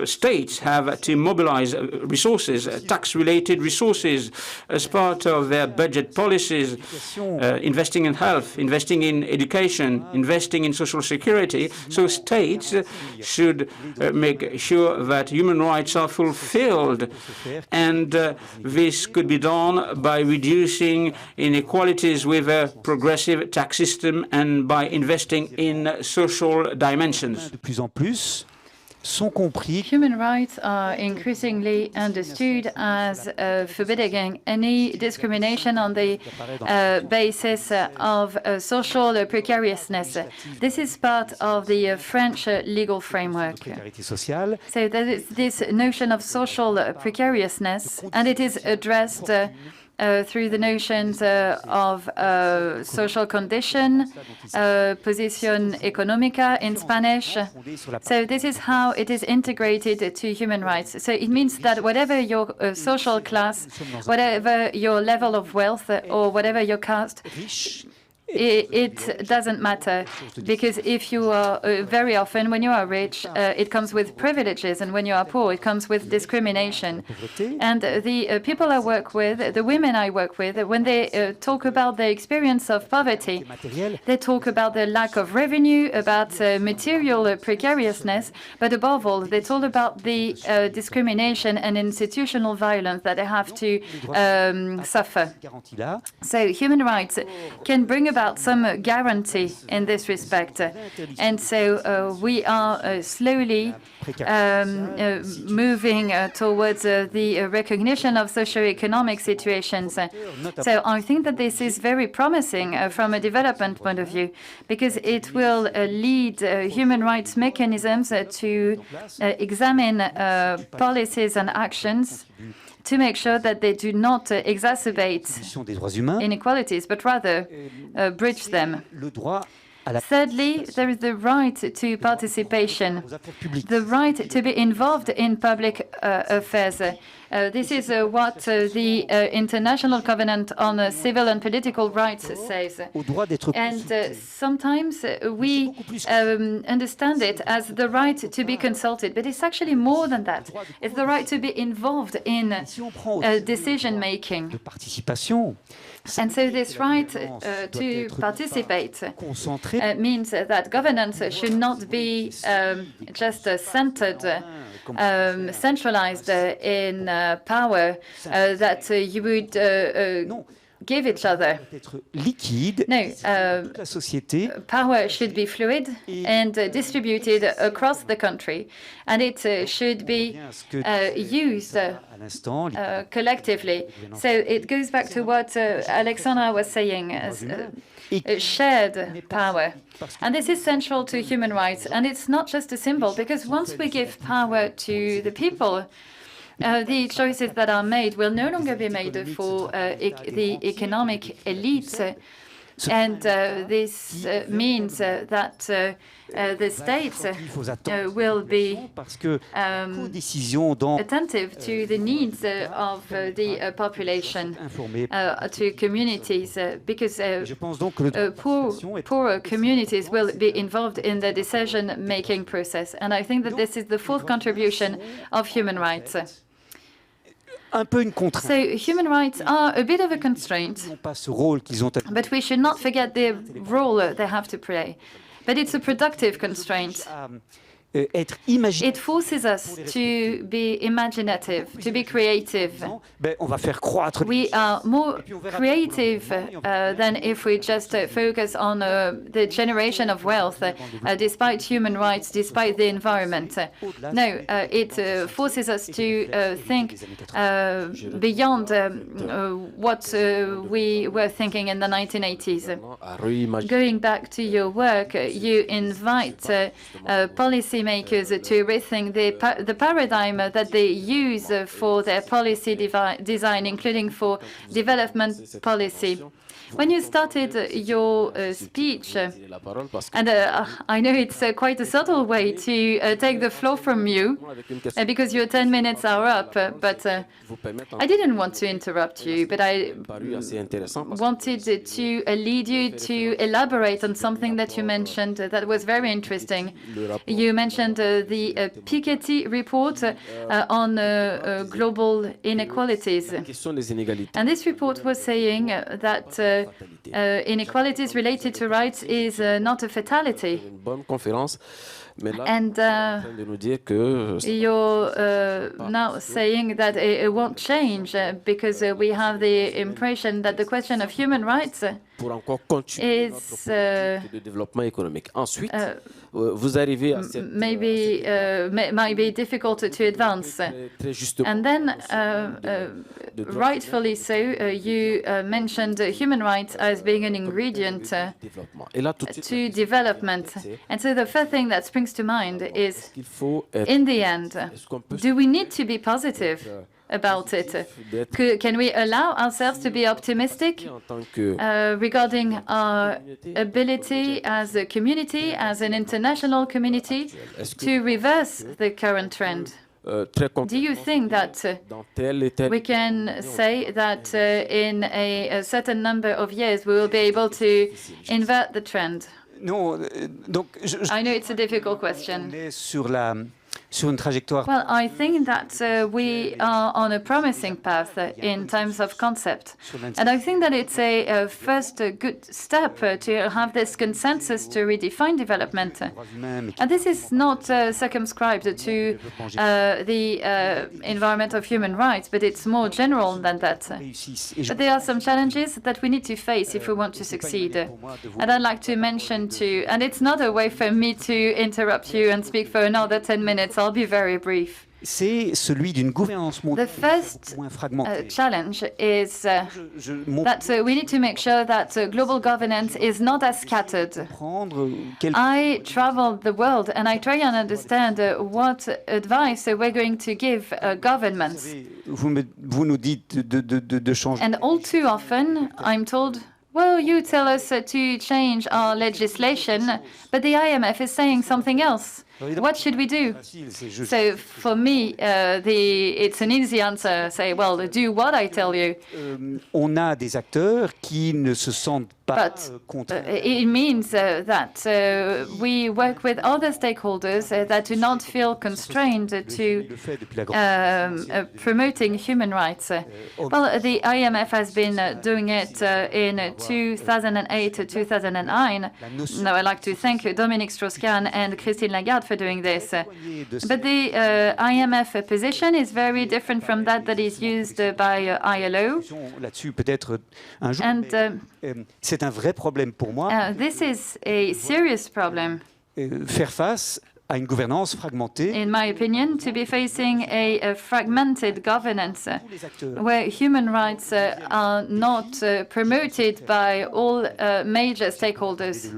states have to mobilize resources, tax-related resources, as part of their budget policies, investing in health, investing in education, investing in social security. So states should make sure that human rights are fulfilled. And this could be done by reducing inequalities with a progressive tax system and by investing in social dimensions. Human rights are increasingly understood as forbidding any discrimination on the basis of social precariousness. This is part of the French legal framework. So there is this notion of social precariousness, and it is addressed through the notions of social condition, posición económica in Spanish. So this is how it is integrated to human rights. So it means that whatever your social class, whatever your level of wealth, or whatever your caste, it doesn't matter, because if you are very often, when you are rich, it comes with privileges, and when you are poor, it comes with discrimination. And the people I work with, the women I work with, when they talk about their experience of poverty, they talk about the lack of revenue, about material precariousness, but above all, they talk about the discrimination and institutional violence that they have to suffer. So human rights can bring about some guarantee in this respect. And so we are slowly moving towards the recognition of socioeconomic situations. So I think that this is very promising from a development point of view, because it will lead human rights mechanisms to examine policies and actions to make sure that they do not exacerbate inequalities, but rather bridge them. Thirdly, there is the right to participation, the right to be involved in public affairs. This is what the International Covenant on Civil and Political Rights says. And sometimes we understand it as the right to be consulted, but it's actually more than that. It's the right to be involved in decision-making. And so this right to participate means that governance should not be just centralized in power that you would give each other. No, power should be fluid and distributed across the country, and it should be used collectively. So it goes back to what Alexandra was saying, shared power. And this is central to human rights, and it's not just a symbol, because once we give power to the people, the choices that are made will no longer be made for the economic elites. And this means that the states will be attentive to the needs of the population, to communities, because poorer communities will be involved in the decision-making process. And I think that this is the fourth contribution of human rights. So human rights are a bit of a constraint, but we should not forget the role they have to play. But it's a productive constraint. It forces us to be imaginative, to be creative. We are more creative than if we just focus on the generation of wealth, despite human rights, despite the environment. No, it forces us to think beyond what we were thinking in the 1980s. Going back to your work, you invite policymakers to rethink the paradigm that they use for their policy design, including for development policy. When you started your speech, and I know it's quite a subtle way to take the floor from you, because your 10 minutes are up, but I didn't want to interrupt you, but I wanted to lead you to elaborate on something that you mentioned that was very interesting. You mentioned the Piketty report on global inequalities. And this report was saying that inequalities related to rights is not a fatality. And you're now saying that it won't change because we have the impression that the question of human rights is maybe might be difficult to advance. And then, rightfully so, you mentioned human rights as being an ingredient to development. And so the first thing that springs to mind is, in the end, do we need to be positive about it? Can we allow ourselves to be optimistic regarding our ability as a community, as an international community, to reverse the current trend? très Do you think that dans tel et tel we can say that in a certain number of years we will be able to invert the trend? Non, donc I know it's a difficult question. on est sur une trajectoire. Well, I think that we are on a promising path in terms of concept. And I think that it's a first good step to have this consensus to redefine development. And this is not circumscribed to the environment of human rights, but it's more general than that. But there are some challenges that we need to face if we want to succeed. And I'd like to mention too, and it's not a way for me to interrupt you and speak for another 10 minutes. I'll be very brief. C'est celui d'une gouvernance mondiale The first moins fragmentée. challenge is that we need to make sure that global governance is not as scattered. I travel the world and I try and understand what advice we're going to give governments. Vous nous dites de changer. And all too often, I'm told, well, you tell us to change our legislation, but the IMF is saying something else. What should we do? So for me, it's an easy answer. Say, well, do what I tell you. On a des acteurs qui ne se sentent pas contraints. It means that we work with other stakeholders that do not feel constrained to promoting human rights. Well, the IMF has been doing it in 2008 to 2009. Now, I'd like to thank Dominique Strauss-Kahn and Christine Lagarde for doing this. But the IMF position is very different from that is used by ILO. Là-dessus, peut-être un jour. C'est un vrai problème pour moi. This is a serious problem. Faire face à une gouvernance fragmentée. In my opinion, to be facing a fragmented governance where human rights are not promoted by all major stakeholders.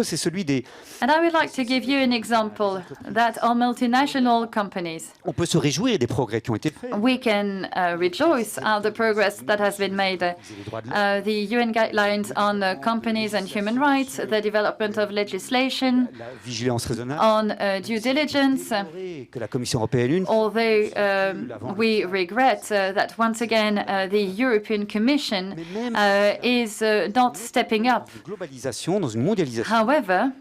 C'est celui des. And I would like to give you an example that are multinational companies. On peut se réjouir des progrès qui ont été faits. We can rejoice at the progress that has been made. The UN guidelines on companies and human rights, the development of legislation, La vigilance raisonnable. on due diligence. Que la Commission européenne. Although we regret that once again the European Commission is not stepping up. Globalisation dans une mondialisation. However,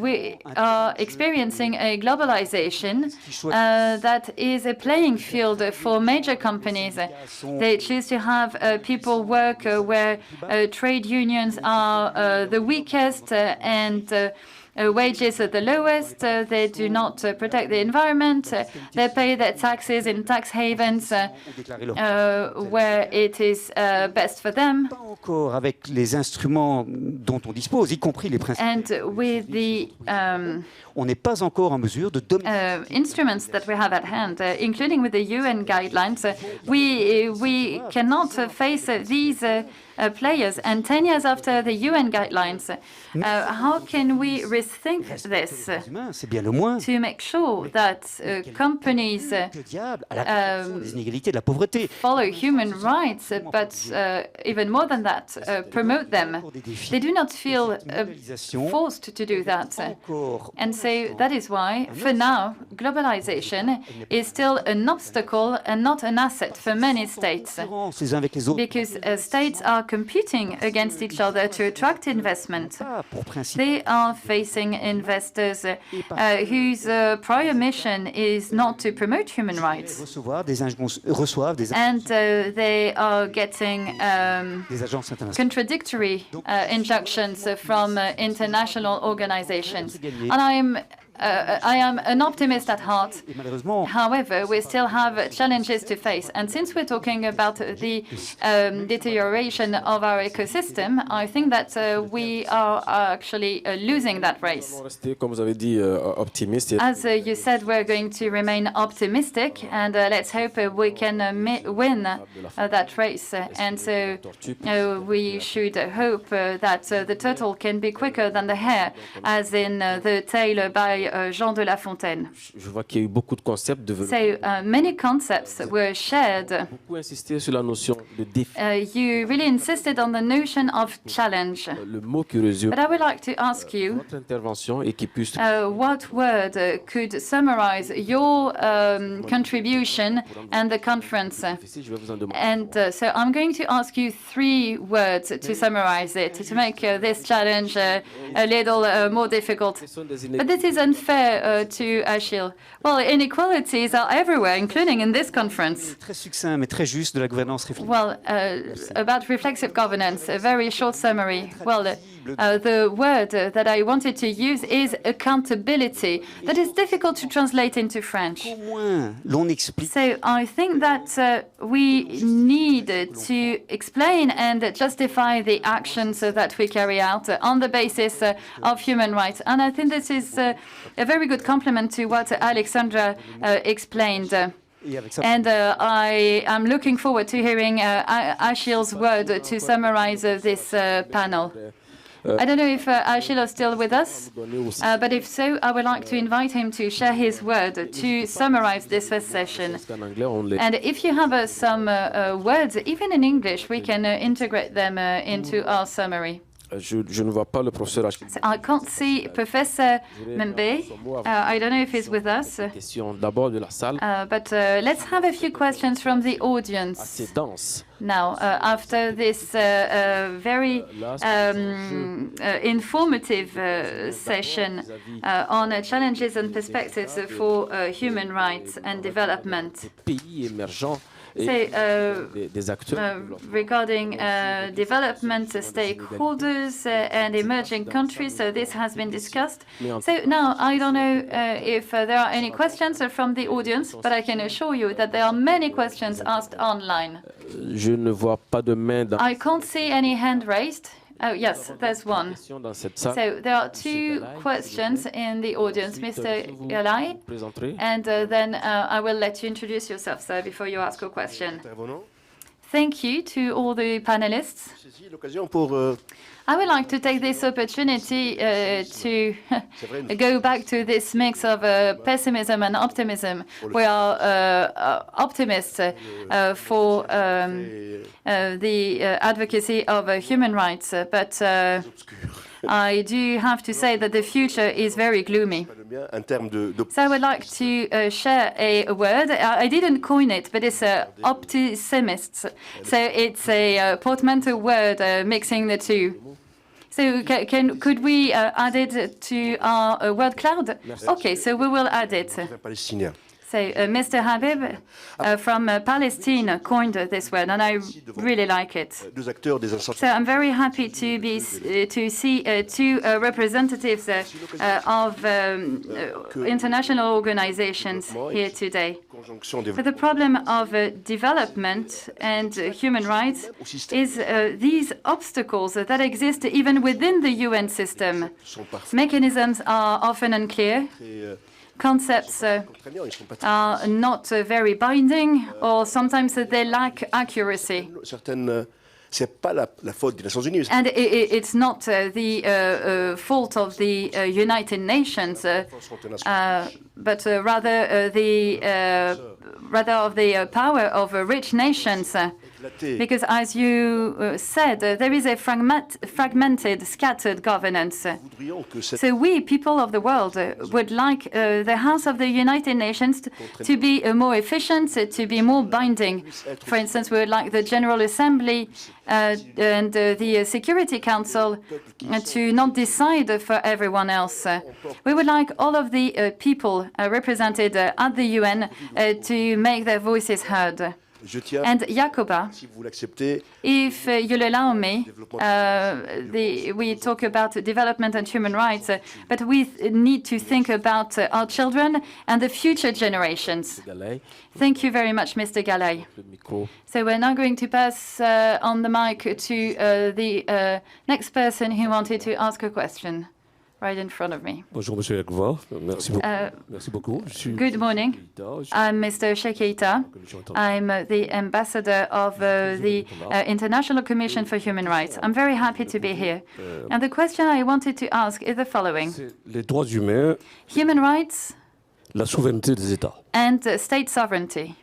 we are experiencing a globalization that is a playing field for major companies. They choose to have people work where trade unions are the weakest and wages are the lowest. They do not protect the environment. They pay their taxes in tax havens where it is best for them. Encore avec les instruments dont on dispose, y compris les principes. And with the on n'est pas encore en mesure de dominer. Instruments that we have at hand, including with the UN guidelines, we cannot face these players. And 10 years after the UN guidelines, how can we rethink this C'est bien le moins. to make sure that companies Que diable à la des inégalités, de la pauvreté. follow human rights, but even more than that, promote them? They do not feel forced to do that. And so that is why, for now, globalization is still an obstacle and not an asset for many states. Les uns avec les autres. Because states are competing against each other to attract investment. They are facing investors whose prior mission is not to promote human rights. Reçoivent des And they are getting agences internationales. contradictory injunctions from international organizations. And I am an optimist at heart. However, we still have challenges to face. And since we're talking about the deterioration of our ecosystem, I think that we are actually losing that race. Comme vous avez dit, optimiste. As you said, we're going to remain optimistic, and let's hope we can win that race. And so we should hope that the turtle can be quicker than the hare, as in the tale by by Jean de La Fontaine. Je vois qu'il y a eu beaucoup de concepts devenus. So many concepts were shared. Beaucoup insisté sur la notion de défi. You really insisted on the notion of challenge. Le mot qui résume But I would like to ask you votre intervention et qui puisse what word could summarize your contribution and the conference. je vais vous en demander. And so I'm going to ask you 3 words to summarize it, to make this challenge a little more difficult. But this is unfair to Achille. Well, inequalities are everywhere, including in this conference. Très succinct, mais très juste de la gouvernance réflexive. Well, about reflexive governance, a very short summary. Well, the word that I wanted to use is accountability. That is difficult to translate into French. Au moins, l'on explique. So I think that we need to explain and justify the actions that we carry out on the basis of human rights. And I think this is a very good complement to what Alexandra explained. And I am looking forward to hearing Achille's word to summarize this panel. I don't know if Achille is still with us, but if so, I would like to invite him to share his word to summarize this first session. And if you have some words, even in English, we can integrate them into our summary. Je ne vois pas le professeur Achille. So I can't see Professor Membe. I don't know if he's with us. Question d'abord de la salle. But let's have a few questions from the audience. Assez dense. Now, after this very informative session on challenges and perspectives for human rights and development. Pays émergents So, des acteurs. regarding development stakeholders and emerging countries, so this has been discussed. So now, I don't know if there are any questions from the audience, but I can assure you that there are many questions asked online. Je ne vois pas de main dans I can't see any hand raised. Oh, yes, there's one. dans cette salle. So there are 2 questions in the audience. Mr. Galai, Présenterez. and then I will let you introduce yourself, sir, before you ask a question. Thank you to all the panelists. I would like to take this opportunity to go back to this mix of pessimism and optimism. We are optimists for the advocacy of human rights, but I do have to say that the future is very gloomy. So I would like to share a word. I didn't coin it, but it's optimists. So it's a portmanteau word mixing the two. So could we add it to our word cloud? Okay, so we will add it. So Mr. Habib from Palestine coined this word, and I really like it. So I'm very happy to see 2 representatives of international organizations here today. But the problem of development and human rights is these obstacles that exist even within the UN system. Mechanisms are often unclear. Concepts are not very binding, or sometimes they lack accuracy. And it's not the fault of the United Nations, but rather of the power of rich nations. Because, as you said, there is a fragmented, scattered governance. So we, people of the world, would like the House of the United Nations to be more efficient, to be more binding. For instance, we would like the General Assembly and the Security Council to not decide for everyone else. We would like all of the people represented at the UN to make their voices heard. And Jacoba, if you'll allow me, we talk about development and human rights, but we need to think about our children and the future generations. Thank you very much, Mr. Galay. So we're now going to pass on the mic to the next person who wanted to ask a question. right in front of me. Bonjour, Monsieur Agva. Merci beaucoup. Merci beaucoup. Good morning. I'm Mr. Shekeita. I'm the ambassador of the International Commission for Human Rights. I'm very happy to be here. And the question I wanted to ask is the following. Les droits humains, Human rights la souveraineté des États. and state sovereignty.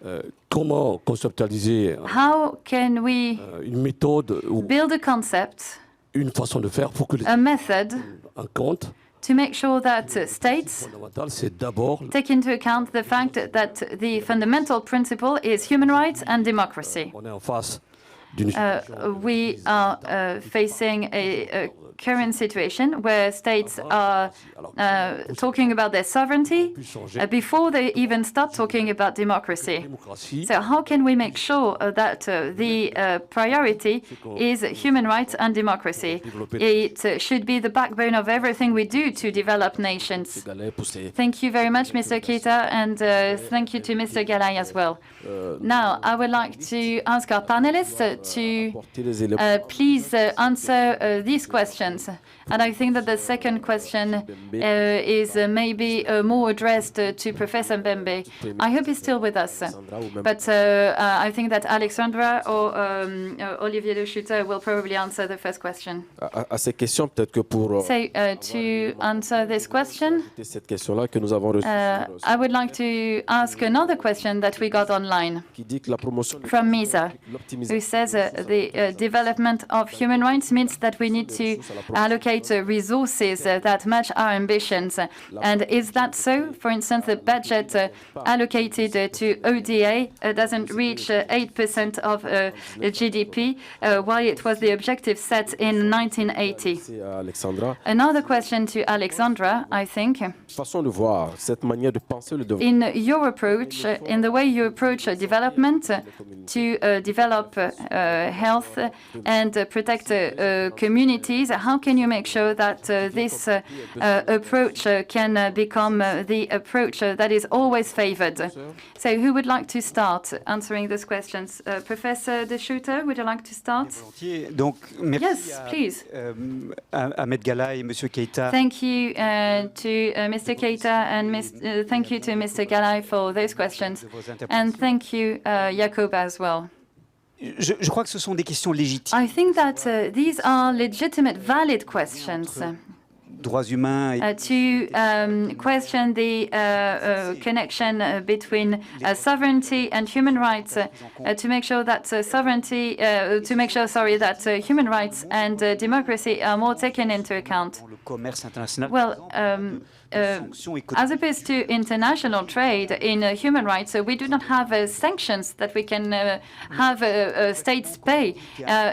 Comment conceptualiser How can we une méthode ou build a concept, une façon de faire pour que les a method, en compte to make sure that states fondamental, c'est d'abord take into account the fact that the fundamental principle is human rights and democracy. on est en face d'une We are facing a current situation where states are talking about their sovereignty before they even start talking about democracy. démocratie. So how can we make sure that the priority is human rights and democracy? It should be the backbone of everything we do to develop nations. Thank you very much, Mr. Keita, and thank you to Mr. Galay as well. Now, I would like to ask our panelists to please answer these questions. And I think that the second question is maybe more addressed to Professor Mbembe. I hope he's still with us. But I think that Alexandra or Olivier de Schutter will probably answer the first question. À ces questions, peut-être que pour So to answer this question, cette question-là que nous avons reçue I would like to ask another question that we got online qui dit que la promotion from Misa, who says the development of human rights means that we need to allocate resources that match our ambitions. And is that so? For instance, the budget allocated to ODA doesn't reach 8% of GDP, while it was the objective set in 1980. c'est à Alexandra. Another question to Alexandra, I think. Façon de voir cette manière de penser le développement. In your approach, in the way you approach development to develop health and protect communities, how can you make sure that this approach can become the approach that is always favored? So who would like to start answering these questions? Professor De Schutter, would you like to start? Donc, merci Yes, please. à Ahmed Gala et Monsieur Keita. Thank you to Mr. Keita and thank you to Mr. Galay for those questions. And thank you, Jacob, as well. Je crois que ce sont des questions légitimes. I think that these are legitimate, valid questions. Droits humains et To question the connection between sovereignty and human rights, to make sure that that human rights and democracy are more taken into account. le commerce international. Well, as opposed to international trade in human rights, we do not have sanctions that we can have states pay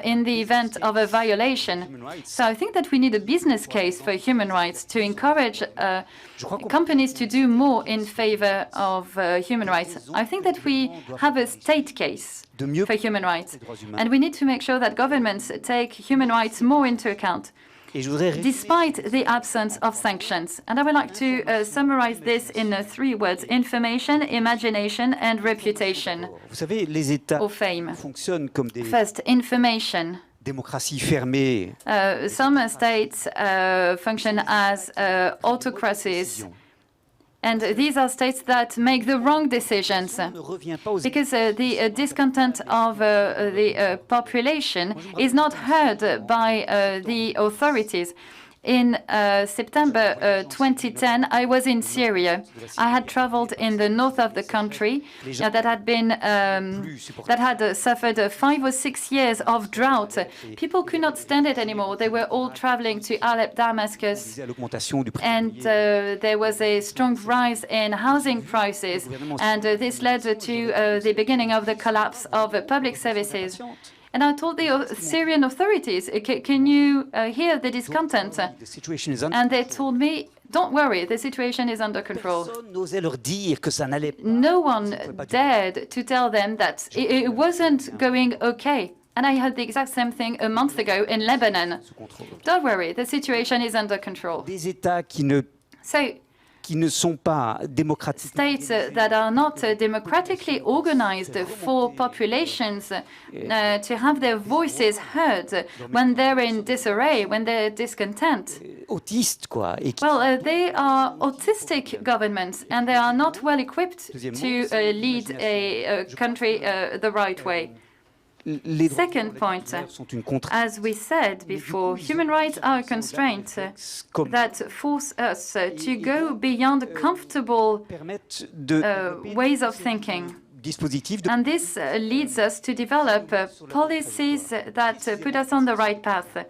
in the event of a violation. So I think that we need a business case for human rights to encourage companies to do more in favor of human rights. I think that we have a state case for human rights, and we need to make sure that governments take human rights more into account, despite the absence of sanctions. And I would like to summarize this in 3 words: information, imagination, and reputation, Vous savez, les États or fame. fonctionnent comme des First, information. démocraties fermées. Some states function as autocracies, and these are states that make the wrong decisions Ne revient pas aux because the discontent of the population is not heard by the authorities. In September 2010, I was in Syria. I had traveled in the north of the country that had suffered 5 or 6 years of drought. People could not stand it anymore. They were all traveling to Aleppo, Damascus, à l'augmentation du prix. and there was a strong rise in housing prices, and this led to the beginning of the collapse of public services. And I told the Syrian authorities, can you hear the discontent? The situation is And they told me, don't worry, the situation is under control. Personne n'osait leur dire que ça n'allait pas. No one dared to tell them that it wasn't going okay. And I heard the exact same thing a month ago in Lebanon. Don't worry, the situation is under control. Des États qui ne So qui ne sont pas démocratiques. States that are not democratically organized for populations to have their voices heard when they're in disarray, when they're discontent. Autistes, quoi. Et qui, Well, they are autistic governments, and they are not well equipped to lead a country the right way. les droits Second point, sont une contrainte. as we said before, human rights are a constraint that force us to go beyond comfortable Permettent de ways of thinking. dispositifs de And this leads us to develop policies that put us on the right path,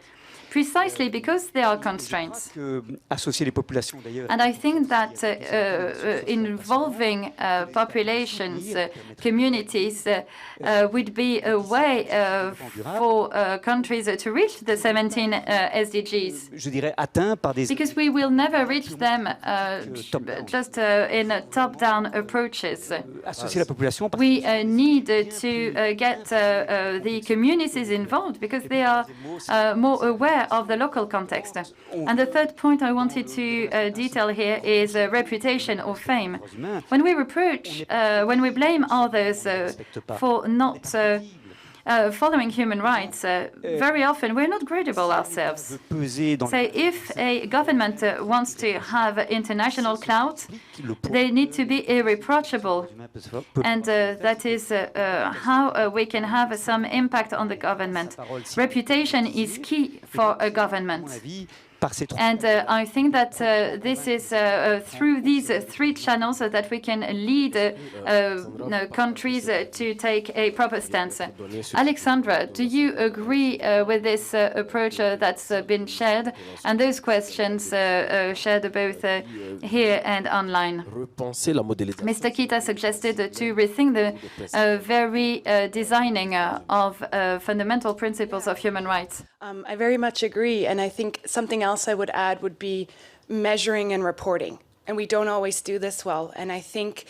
precisely because there are constraints. associer les populations d'ailleurs. And I think that involving populations, communities, would be a way for countries to reach the 17 SDGs. Je dirais atteints par des Because we will never reach them just in top-down approaches. associer la population parce We need to get the communities involved because they are more aware of the local context. And the third point I wanted to detail here is reputation or fame. When we reproach, when we blame others for not following human rights, very often we're not credible ourselves. peser dans So if a government wants to have international clout, they need to be irreproachable. And that is how we can have some impact on the government. Reputation is key for a government. par ces trois And I think that this is through these three channels that we can lead countries to take a proper stance. Alexandra, do you agree with this approach that's been shared and those questions shared both here and online? Repenser la modélisation. Mr. Kita suggested to rethink the very designing of fundamental principles of human rights. I very much agree, and I think something else I would add would be measuring and reporting. And we don't always do this well. And I think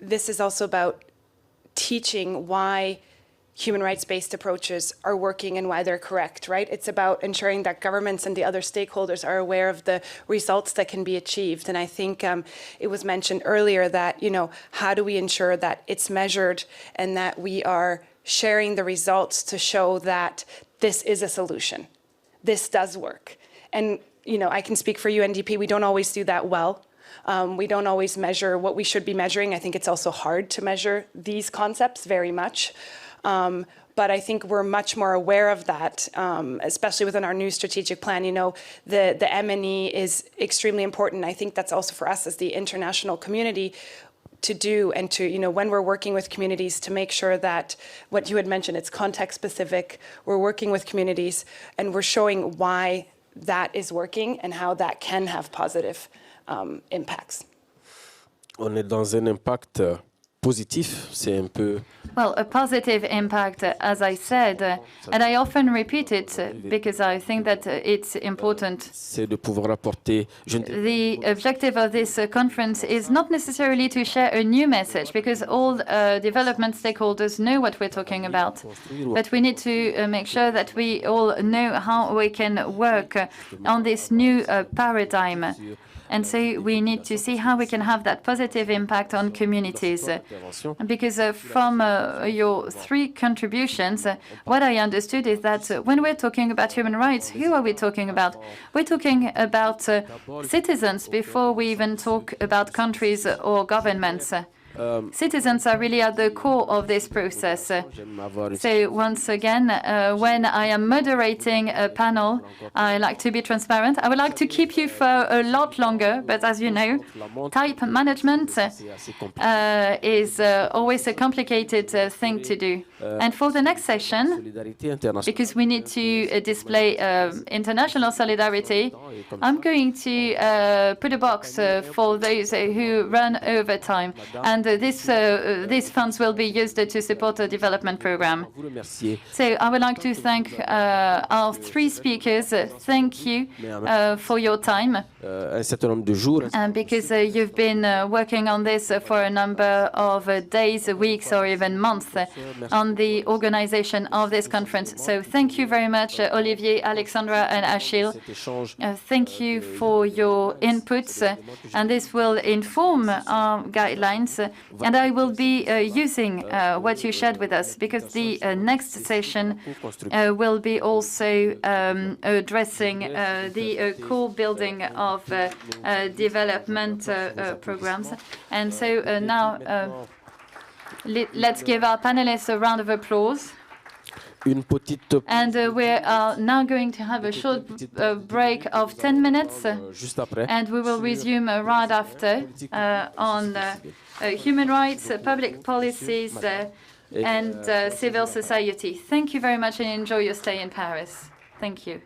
this is also about teaching why human rights-based approaches are working and why they're correct, right? It's about ensuring that governments and the other stakeholders are aware of the results that can be achieved. And I think it was mentioned earlier that, how do we ensure that it's measured and that we are sharing the results to show that this is a solution. This does work. And, I can speak for UNDP. We don't always do that well. We don't always measure what we should be measuring. I think it's also hard to measure these concepts very much. But I think we're much more aware of that, especially within our new strategic plan. The M&E is extremely important. I think that's also for us as the international community to do and to, when we're working with communities to make sure that what you had mentioned, it's context specific. We're working with communities and we're showing why that is working and how that can have positive impacts. On est dans un impact positif, c'est un peu. Well, a positive impact, as I said, and I often repeat it because I think that it's important. C'est de pouvoir apporter. The objective of this conference is not necessarily to share a new message because all development stakeholders know what we're talking about. But we need to make sure that we all know how we can work on this new paradigm. And so we need to see how we can have that positive impact on communities. Because from your three contributions, what I understood is that when we're talking about human rights, who are we talking about? We're talking about citizens before we even talk about countries or governments. Citizens are really at the core of this process. So once again, when I am moderating a panel, I like to be transparent. I would like to keep you for a lot longer, but as you know, type management is always a complicated thing to do. And for the next session, because we need to display international solidarity, I'm going to put a box for those who run over time. And and these funds will be used to support a development program. So I would like to thank our three speakers. Thank you for your time, because you've been working on this for a number of days, weeks, or even months on the organization of this conference. So thank you very much, Olivier, Alexandra, and Achille. Thank you for your inputs, and this will inform our guidelines. And I will be using what you shared with us, because the next session will be also addressing the core building of development programs. And so now let's give our panelists a round of applause. And we are now going to have a short break of 10 minutes, and we will resume right after on human rights, public policies, and civil society. Thank you very much, and enjoy your stay in Paris. Thank you.